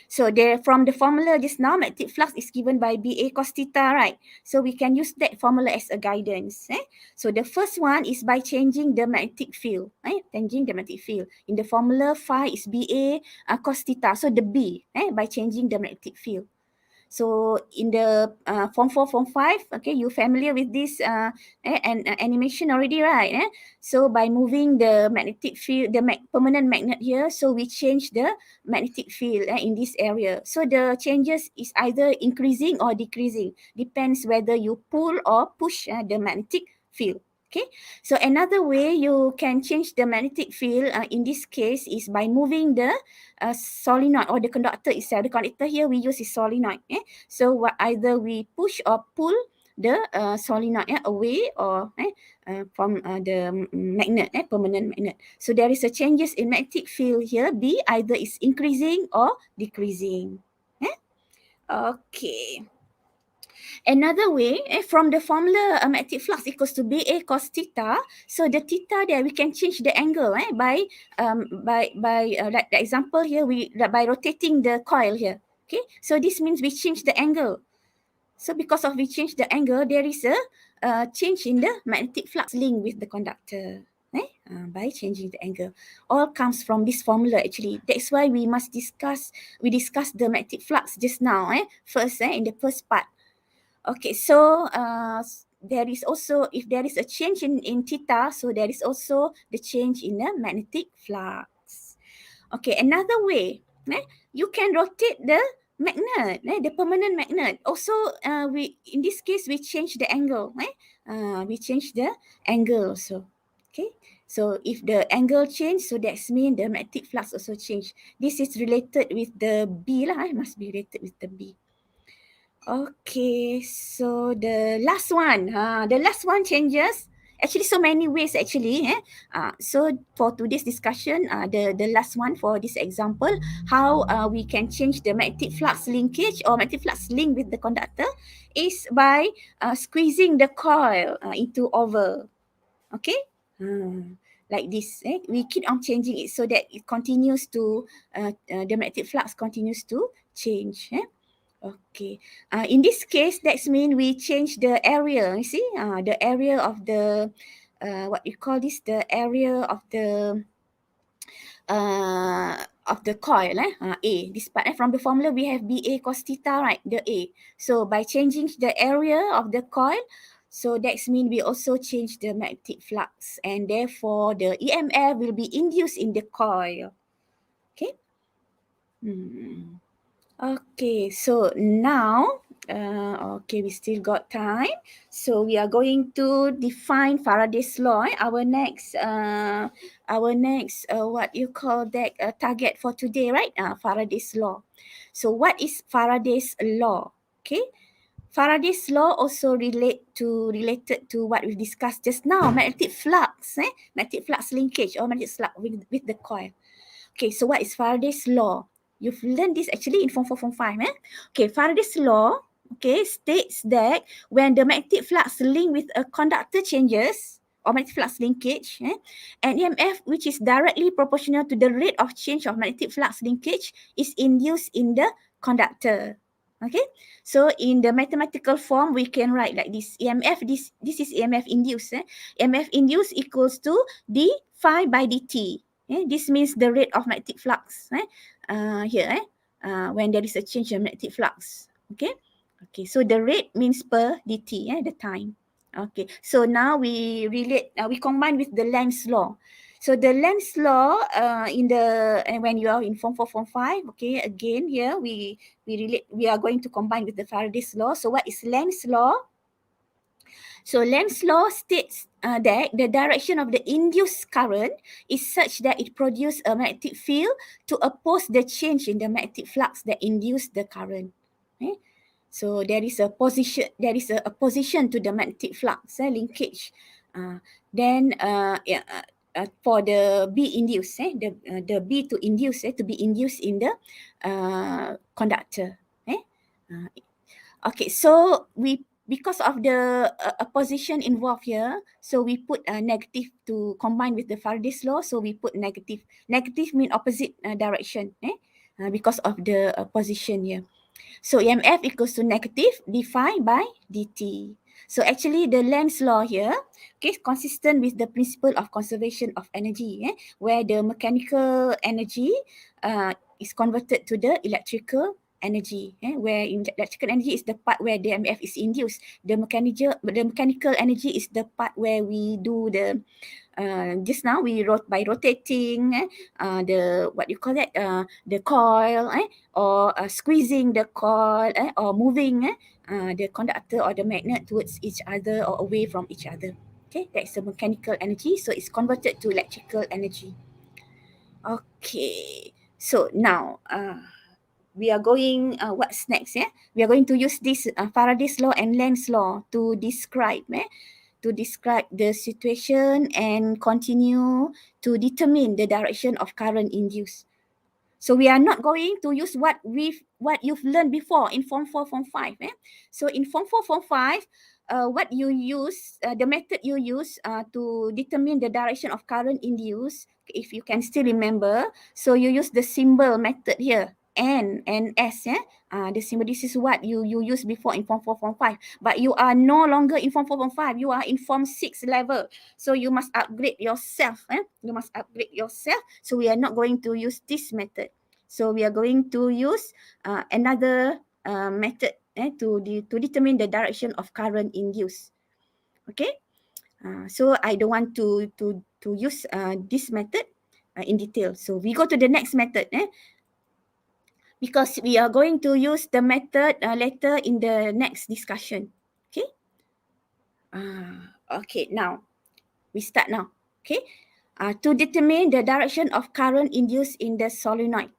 So from the formula just now, magnetic flux is given by BA cos theta, right? So we can use that formula as a guidance. So the first one is by changing the magnetic field. Changing the magnetic field. In the formula, phi is BA cos theta. So the B, by changing the magnetic field. So in the form 4, form 5, okay, you familiar with this animation already, right? So by moving the magnetic field, the permanent magnet here, so we change the magnetic field in this area. So the changes is either increasing or decreasing, depends whether you pull or push the magnetic field. Okay, so another way you can change the magnetic field in this case is by moving the solenoid or the conductor itself. The conductor here we use is solenoid. So either we push or pull the solenoid away or from the magnet, permanent magnet. So there is a changes in magnetic field here. B either is increasing or decreasing. Okay. Another way, from the formula magnetic flux equals to BA cos theta. So the theta there we can change the angle by like the example here by rotating the coil here. Okay, so this means we change the angle. So because of we change the angle, there is a change in the magnetic flux link with the conductor. By changing the angle, all comes from this formula actually. That's why we discuss the magnetic flux just now. First, in the first part. Okay, so there is also, if there is a change in theta, so there is also the change in the magnetic flux. Okay, another way, you can rotate the magnet, the permanent magnet. Also, we in this case we change the angle. We change the angle also. Okay, so if the angle change, so that's mean the magnetic flux also change. This is related with the B lah. Must be related with the B. Okay, so the last one changes. Actually, so many ways actually. So for today's discussion, the last one for this example, how we can change the magnetic flux linkage or magnetic flux link with the conductor is by squeezing the coil into oval. Okay, like this. We keep on changing it so that it continues to the magnetic flux continues to change. Okay. In this case, that's mean we change the area. You see, the area of the what you call this? The area of the coil. A. This part. From the formula, we have BA cos theta, right? The A. So by changing the area of the coil, so that's mean we also change the magnetic flux, and therefore the EMF will be induced in the coil. Okay. Okay, so now, okay, we still got time. So we are going to define Faraday's law. Our next, what you call that, target for today, right? Faraday's law. So what is Faraday's law? Okay, Faraday's law also related to what we discussed just now, magnetic flux, magnetic flux linkage or magnetic flux with the coil. Okay, so what is Faraday's law? You've learned this actually in Form 4, Form 5. Okay, Faraday's law, okay, states that when the magnetic flux link with a conductor changes, or magnetic flux linkage, an EMF which is directly proportional to the rate of change of magnetic flux linkage is induced in the conductor. Okay, so in the mathematical form, we can write like this. EMF, this is EMF induced. EMF induced equals to d phi by dt. This means the rate of magnetic flux here when there is a change in magnetic flux. Okay, so the rate means per dt, the time. Okay, so now we combine with the Lenz's law. So the Lenz's law when you are in Form 4, Form 5, okay, again here we are going to combine with the Faraday's law. So what is Lenz's law? So Lenz's law states that the direction of the induced current is such that it produces a magnetic field to oppose the change in the magnetic flux that induced the current. Okay? So there is a opposition to the magnetic flux linkage. For the B induced, the B to induce to be induced in the conductor. Okay, so because of the opposition involved here, so we put a negative to combine with the Faraday's law. So we put negative. Negative mean opposite direction, because of the opposition here. So EMF equals to negative d phi by dt. So actually the Lenz's law here, okay, consistent with the principle of conservation of energy, where the mechanical energy is converted to the electrical energy, where electrical energy is the part where the EMF is induced. The mechanical energy is the part where we do the just now we wrote by rotating the what you call that the coil or squeezing the coil or moving the conductor or the magnet towards each other or away from each other. Okay, that's the mechanical energy. So it's converted to electrical energy. Okay, so now we are going, what's next? We are going to use this Faraday's law and Lenz's law to describe the situation and continue to determine the direction of current induced. So we are not going to use what you've learned before in Form 4, Form 5. So in Form 4, Form 5, what you use, the method you use to determine the direction of current induced, if you can still remember, so you use the symbol method here, N and S. The symbol, this is what you used before in Form 4, Form 5. But you are no longer in Form 4, Form 5. You are in Form 6 level. So you must upgrade yourself. You must upgrade yourself. So we are not going to use this method. So we are going to use another method to determine the direction of current induced. Okay. So I don't want to use this method in detail. So we go to the next method. Because we are going to use the method later in the next discussion. Okay. Okay, now we start now. Okay. To determine the direction of current induced in the solenoid.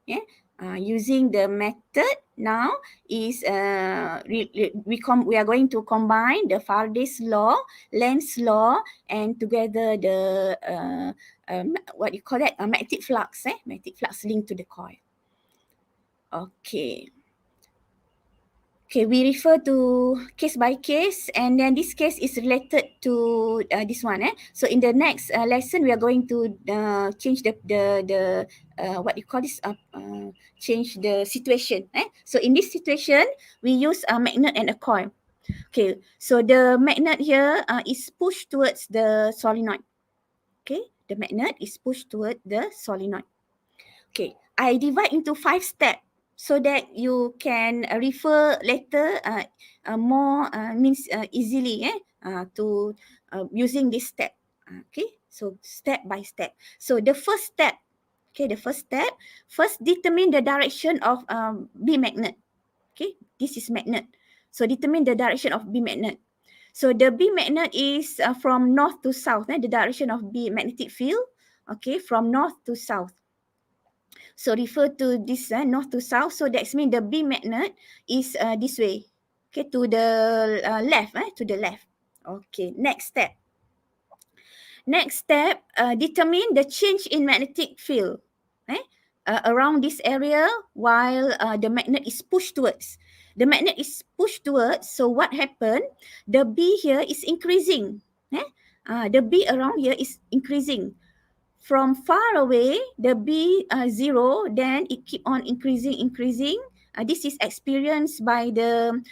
Using the method now is we are going to combine the Faraday's law, Lenz's law, and together the what you call that, magnetic flux, magnetic flux linked to the coil. Okay. Okay, we refer to case by case, and then this case is related to this one. So in the next lesson, we are going to change the what you call this, change the situation. So in this situation, we use a magnet and a coil. Okay, so the magnet here is pushed towards the solenoid. Okay, the magnet is pushed toward the solenoid. Okay, I divide into 5 steps so that you can refer later more means easily to using this step. Okay, so step by step. So the first step, first determine the direction of B magnet. Okay, this is magnet. So determine the direction of B magnet. So the B magnet is from north to south, the direction of B magnetic field. Okay, from north to south. So refer to this north to south. So that means the B magnet is this way. Okay, to the left, to the left. Okay, next step. Next step, determine the change in magnetic field around this area while the magnet is pushed towards. The magnet is pushed towards, so what happened? The B here is increasing. The B around here is increasing. From far away, the B zero, then it keep on increasing. This is experienced by the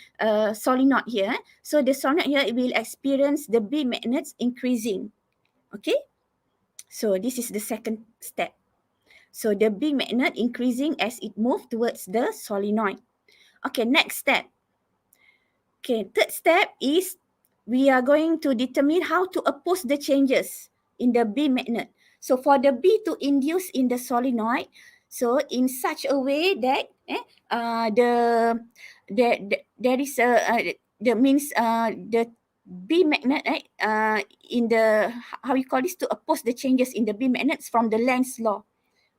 solenoid here. So the solenoid here, it will experience the B magnets increasing. Okay, so this is the second step. So the B magnet increasing as it moves towards the solenoid. Okay, next step. Okay, third step is we are going to determine how to oppose the changes in the B magnet. So for the B to induce in the solenoid, so in such a way that there is the B magnet in the, how you call this, to oppose the changes in the B magnets from the Lenz's law.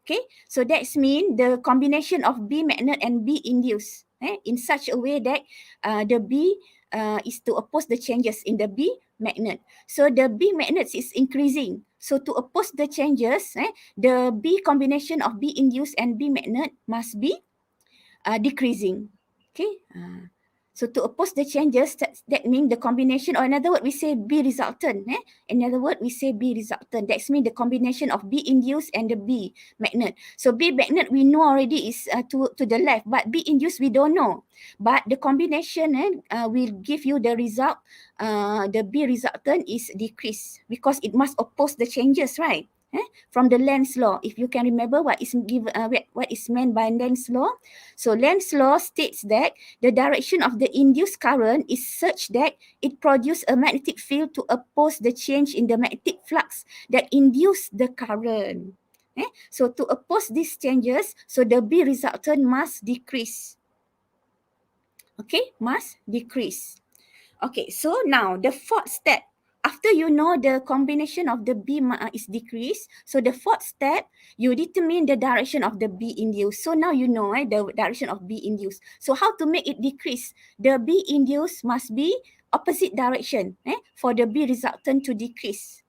Okay, so that's mean the combination of B magnet and B induced in such a way that the B is to oppose the changes in the B magnet. So the B magnet is increasing. So to oppose the changes, the B combination of B induced and B magnet must be decreasing. Okay. So to oppose the changes, that means the combination, or in other words, we say B resultant. In other words, we say B resultant. That means the combination of B induced and the B magnet. So B magnet we know already is to the left, but B induced we don't know. But the combination will give you the result. The B resultant is decreased because it must oppose the changes, right? From the Lenz's law. If you can remember what is meant by Lenz's law. So Lenz's law states that the direction of the induced current is such that it produces a magnetic field to oppose the change in the magnetic flux that induced the current. So to oppose these changes, so the B resultant must decrease. Okay, must decrease. Okay, so now the fourth step. After you know the combination of the B is decreased, so the fourth step, you determine the direction of the B induced. So now you know the direction of B induced. So how to make it decrease? The B induced must be opposite direction for the B resultant to decrease.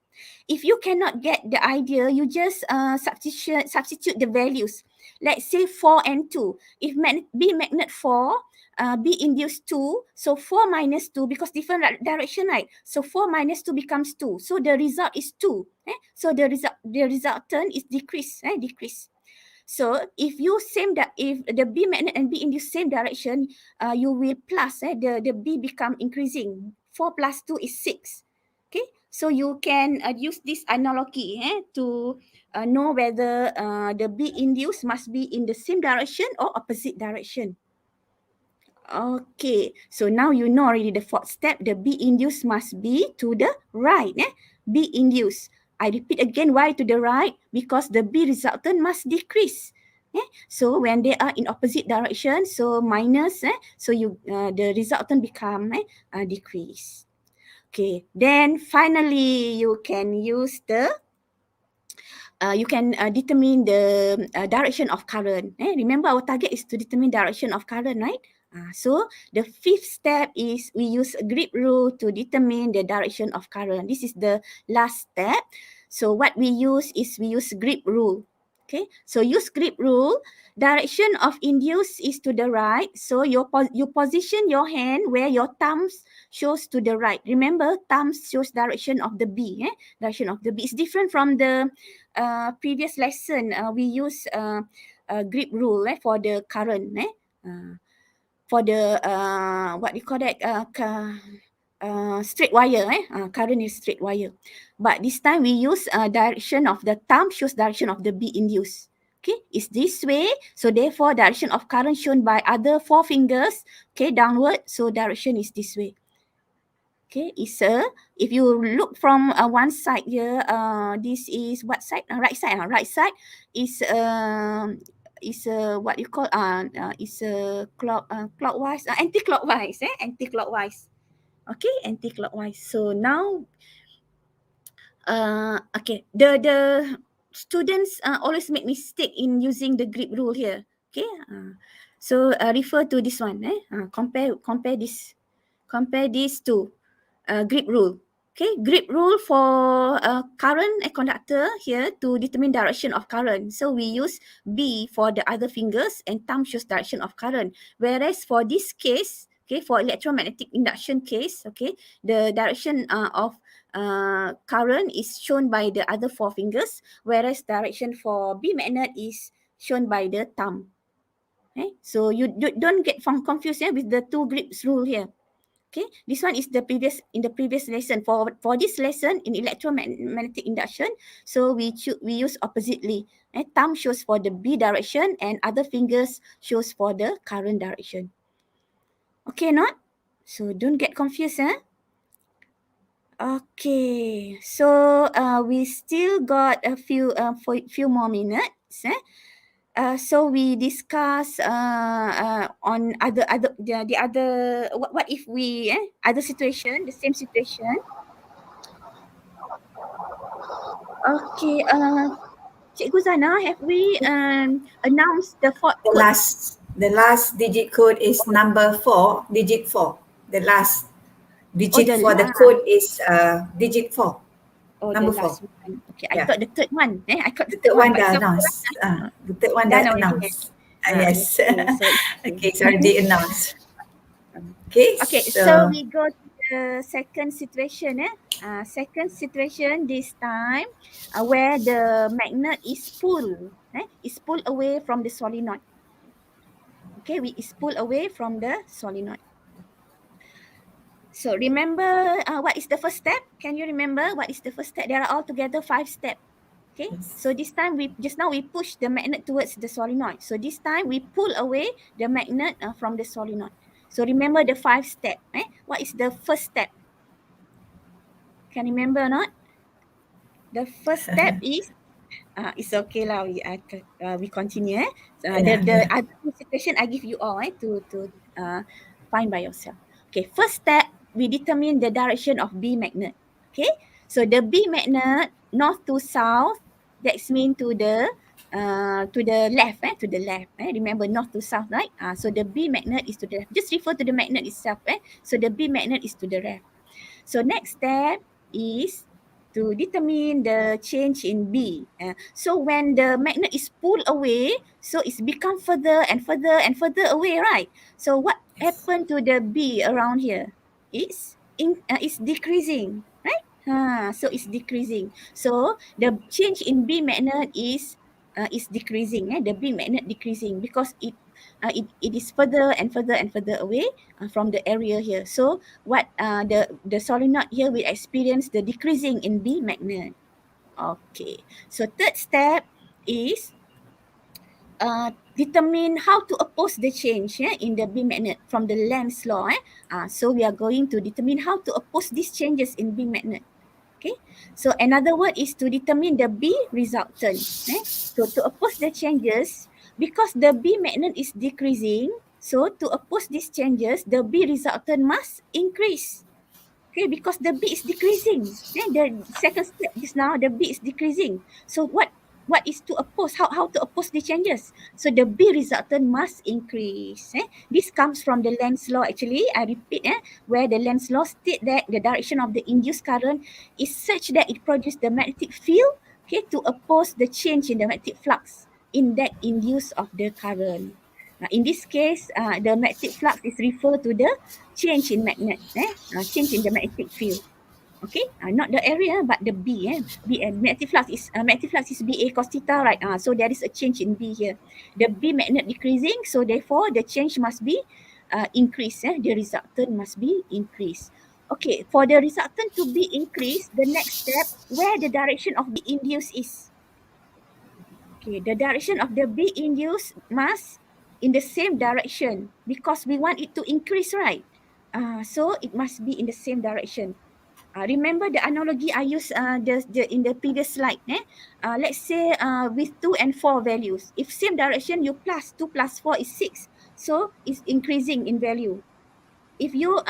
If you cannot get the idea, you just substitute the values. Let's say 4 and 2. If B magnet 4, B induced 2, so 4 minus 2, because different direction, right? So 4 minus 2 becomes 2. So the result is 2. So the resultant is decrease. So if you if the B magnet and B induced same direction, you will plus, the B become increasing. 4 plus 2 is 6. Okay, so you can use this analogy to know whether the B induced must be in the same direction or opposite direction. Okay, so now you know already the fourth step. The B induced must be to the right. B induced. I repeat again, why to the right? Because the B resultant must decrease. So when they are in opposite direction, so minus, so you the resultant become decrease. Okay, then finally you can use the you can determine the direction of current. Remember, our target is to determine direction of current, right? So the fifth step is we use a grip rule to determine the direction of current. This is the last step. So what we use is we use grip rule. Okay, so use grip rule. Direction of induce is to the right. So you position your hand where your thumbs shows to the right. Remember, thumbs shows direction of the B. Direction of the B is different from the previous lesson. We use grip rule for the current. For the what do you call that? Straight wire. Current is straight wire. But this time we use direction of the thumb shows direction of the B induced. Okay, it's this way. So therefore, direction of current shown by other four fingers. Okay, downward. So direction is this way. Okay, it's if you look from one side here, this is what side? Right side. Right side is what you call is clockwise, anti-clockwise. Anti-clockwise. Okay, anti-clockwise. So now, okay, the students always make mistake in using the grip rule here. Okay, so refer to this one. Compare these two. Grip rule. Okay, grip rule for current conductor here to determine direction of current. So we use B for the other fingers and thumb shows direction of current. Whereas for this case, okay, for electromagnetic induction case, okay, the direction of current is shown by the other four fingers, whereas direction for B magnet is shown by the thumb. Okay, so you don't get confused with the two grips rule here. Okay, this one is in the previous lesson. For this lesson in electromagnetic induction, so we use oppositely. Thumb shows for the B direction and other fingers shows for the current direction. Okay, not? So don't get confused, Okay, so we still got a few more minutes. So we discuss on the other what if we other situation, the same situation. Okay, Cikgu Zana, have we announced the fourth code? The last digit code is number 4, digit 4. The last digit for the code is digit 4. Number the last 4. One. Okay, I thought the third one. I thought the third one dah announced. The third one dah announced. Yes. Okay, it's already announced. Okay. So we go to the second situation. Second situation this time where the magnet is pulled. Is pulled away from the solenoid. Okay, is pulled away from the solenoid. So remember what is the first step? Can you remember what is the first step? There are altogether 5 steps. Okay, so this time we push the magnet towards the solenoid. So this time we pull away the magnet from the solenoid. So remember the 5 steps. What is the first step? Can you remember or not? The first step is it's okay lah. We continue. The other situation I give you all to find by yourself. Okay, first step we determine the direction of B magnet. Okay, so the B magnet north to south. That's mean to the left. To the left. Remember north to south, right? So the B magnet is to the left. Just refer to the magnet itself. So the B magnet is to the left. So next step is to determine the change in B. So when the magnet is pulled away, so it's become further and further and further away, right? So what happened to the B around here? It's decreasing, right? So it's decreasing. So the change in B magnet is decreasing. The B magnet decreasing because it is further and further and further away from the area here. So what the solenoid here will experience the decreasing in B magnet. Okay. So third step is determine how to oppose the change in the B magnet from the Lenz's law. So we are going to determine how to oppose these changes in B magnet. Okay, so another word is to determine the B resultant. So to oppose the changes, because the B magnet is decreasing, so to oppose these changes, the B resultant must increase. Okay, because the B is decreasing. The second step is now the B is decreasing. So what what is to oppose, how to oppose the changes. So the B resultant must increase. This comes from the Lenz's law actually. I repeat, where the Lenz's law state that the direction of the induced current is such that it produces the magnetic field, okay, to oppose the change in the magnetic flux in that induce of the current. In this case, the magnetic flux is referred to the change in magnet, change in the magnetic field. Okay, not the area but the B. B and magnetic flux is BA cos theta, right? So there is a change in B here. The B magnet decreasing, so therefore the change must be increased. The resultant must be increased. Okay, for the resultant to be increased, the next step, where the direction of B induced is. Okay, the direction of the B induced must in the same direction because we want it to increase, right? So it must be in the same direction. Remember the analogy I used in the previous slide. Let's say with 2 and 4 values. If same direction, you plus 2 plus 4 is 6. So it's increasing in value. If you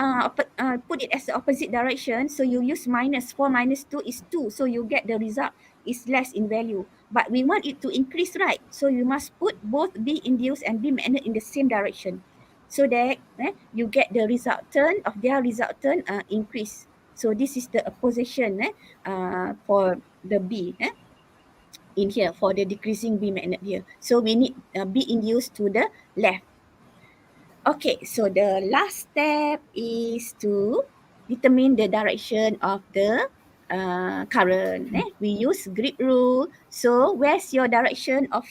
put it as the opposite direction, so you use minus 4 minus 2 is 2. So you get the result is less in value. But we want it to increase, right? So you must put both B induced and B magnet in the same direction. So that you get the resultant of their resultant increase. So this is the opposition for the B in here, for the decreasing B magnet here. So we need B induced to the left. Okay, so the last step is to determine the direction of the current. We use grid rule. So where's your direction of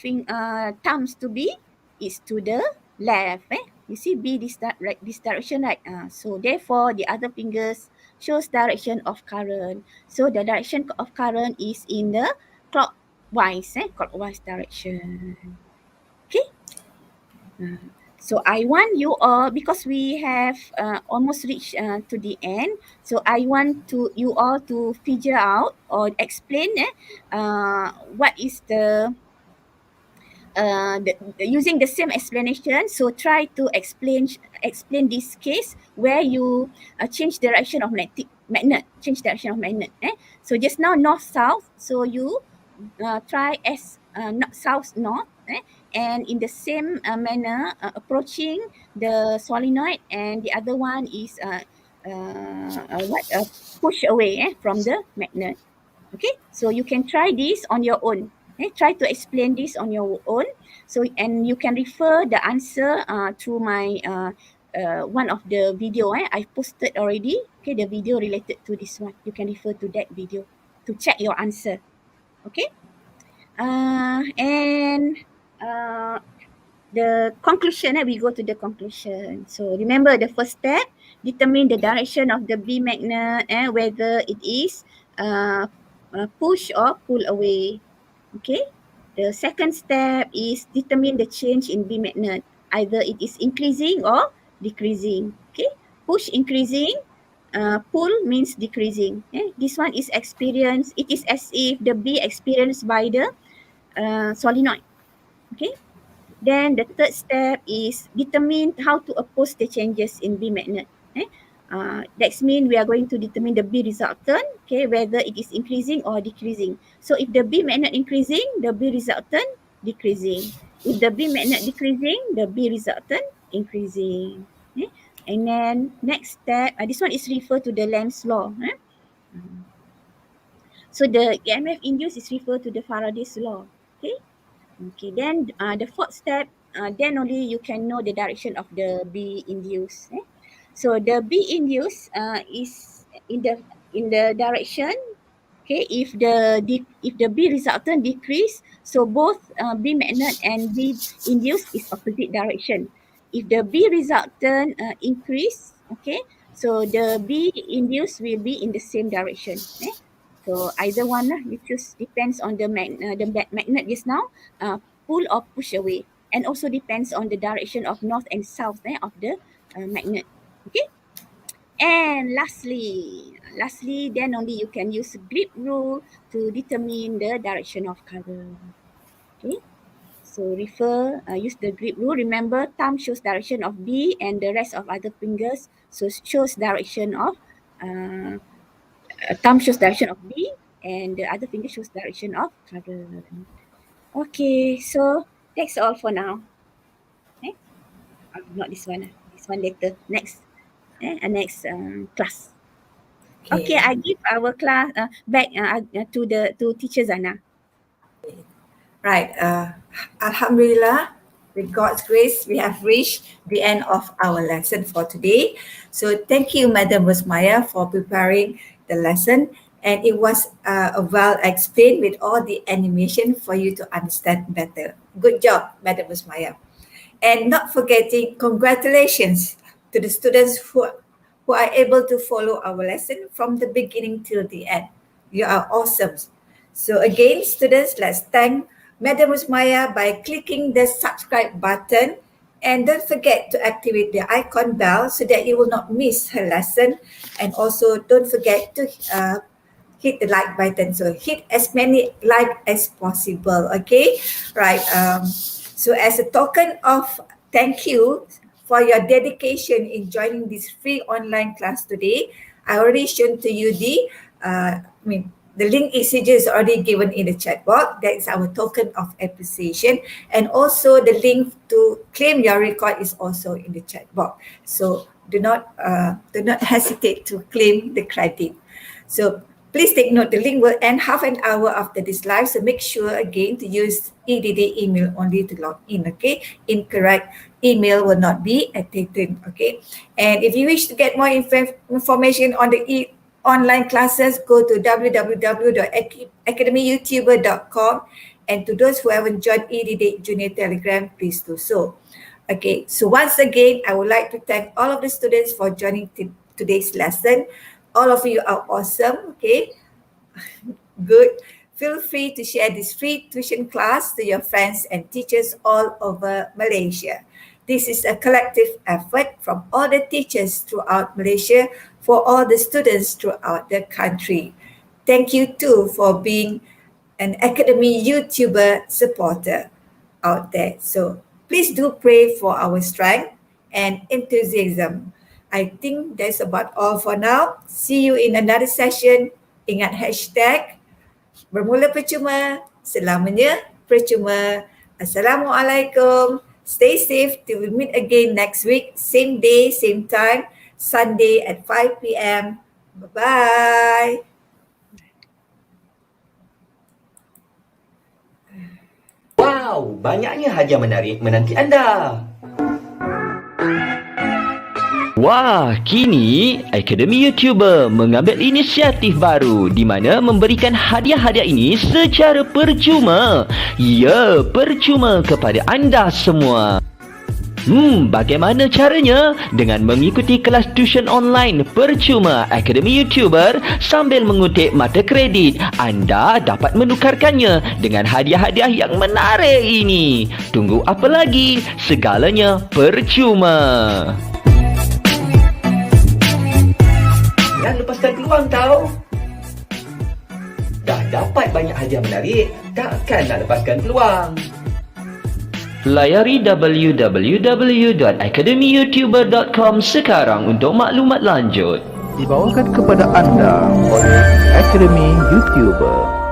thumbs to be? It's to the left. You see B this direction, right? So therefore the other fingers shows direction of current. So the direction of current is in the clockwise direction. Okay. So I want you all, because we have almost reached to the end. So I want you all to figure out or explain what is using the same explanation. So try to explain this case where you change direction of magnet. So just now north south. So you try as south north. And in the same manner, approaching the solenoid, and the other one is push away from the magnet. Okay, so you can try this on your own. Try to explain this on your own. So, and you can refer the answer through my one of the video I posted already. Okay, the video related to this one. You can refer to that video to check your answer. Okay, and the conclusion, we go to the conclusion. So remember the first step, determine the direction of the B magnet, whether it is push or pull away. Okay. The second step is determine the change in B magnet. Either it is increasing or decreasing. Okay. Push increasing, pull means decreasing. This one is experience. It is as if the B experienced by the solenoid. Okay. Then the third step is determine how to oppose the changes in B magnet. That means we are going to determine the B resultant, okay, whether it is increasing or decreasing. So if the B magnet increasing, the B resultant decreasing. If the B magnet decreasing, the B resultant increasing. Okay? And then next step, this one is referred to the Lenz's law. So the EMF induced is referred to the Faraday's law. Okay. Okay, then the fourth step, then only you can know the direction of the B induced. So the B induced is in the direction. Okay, if the B resultant decrease, so both B magnet and B induced is opposite direction. If the B resultant increase, okay, so the B induced will be in the same direction. So either one you choose, depends on the magnet just now, pull or push away, and also depends on the direction of north and south of the magnet. Okay. And lastly, then only you can use grip rule to determine the direction of current. Okay. So use the grip rule. Remember, thumb shows direction of B, and the rest of other fingers shows direction of thumb shows direction of B, and the other finger shows direction of current. Okay, so that's all for now. Not this one. This one later. Next. Next class. Okay, I give our class back to teacher Zana. Right. Alhamdulillah, with God's grace, we have reached the end of our lesson for today. So thank you, Madam Rosmaya, for preparing the lesson. And it was well explained with all the animation for you to understand better. Good job, Madam Rosmaya. And not forgetting, congratulations to the students who are able to follow our lesson from the beginning till the end. You are awesome. So again, students, let's thank Madam Rosmaya by clicking the subscribe button, and don't forget to activate the icon bell so that you will not miss her lesson. And also don't forget to hit the like button. So hit as many like as possible. Okay, right. So as a token of thank you for your dedication in joining this free online class today, I already shown to you the link is already given in the chat box. That is our token of appreciation. And also the link to claim your record is also in the chat box. So do not hesitate to claim the credit. So please take note, the link will end half an hour after this live. So make sure again to use EDD email only to log in, okay? Incorrect email will not be attended, okay? And if you wish to get more information on the online classes, go to www.academyyoutuber.com, and to those who haven't joined EDD Junior Telegram, please do so. Okay, so once again, I would like to thank all of the students for joining today's lesson. All of you are awesome, okay? Good. Feel free to share this free tuition class to your friends and teachers all over Malaysia. This is a collective effort from all the teachers throughout Malaysia for all the students throughout the country. Thank you too for being an Academy YouTuber supporter out there. So please do pray for our strength and enthusiasm. I think that's about all for now. See you in another session. Ingat hashtag bermula percuma, selamanya percuma. Assalamualaikum. Stay safe till we meet again next week. Same day, same time. Sunday at 5 p.m. Bye-bye. Wow, banyaknya hadiah menarik menanti anda. Wah, kini Akademi YouTuber mengambil inisiatif baru di mana memberikan hadiah-hadiah ini secara percuma. Ya, percuma kepada anda semua. Bagaimana caranya? Dengan mengikuti kelas tuition online percuma Akademi YouTuber sambil mengutip mata kredit, anda dapat menukarkannya dengan hadiah-hadiah yang menarik ini. Tunggu apa lagi? Segalanya percuma. Jangan lepaskan peluang tau. Dah dapat banyak hadiah menarik, takkan nak lepaskan peluang. Layari www.academyyoutuber.com sekarang untuk maklumat lanjut. Dibawakan kepada anda oleh Academy YouTuber.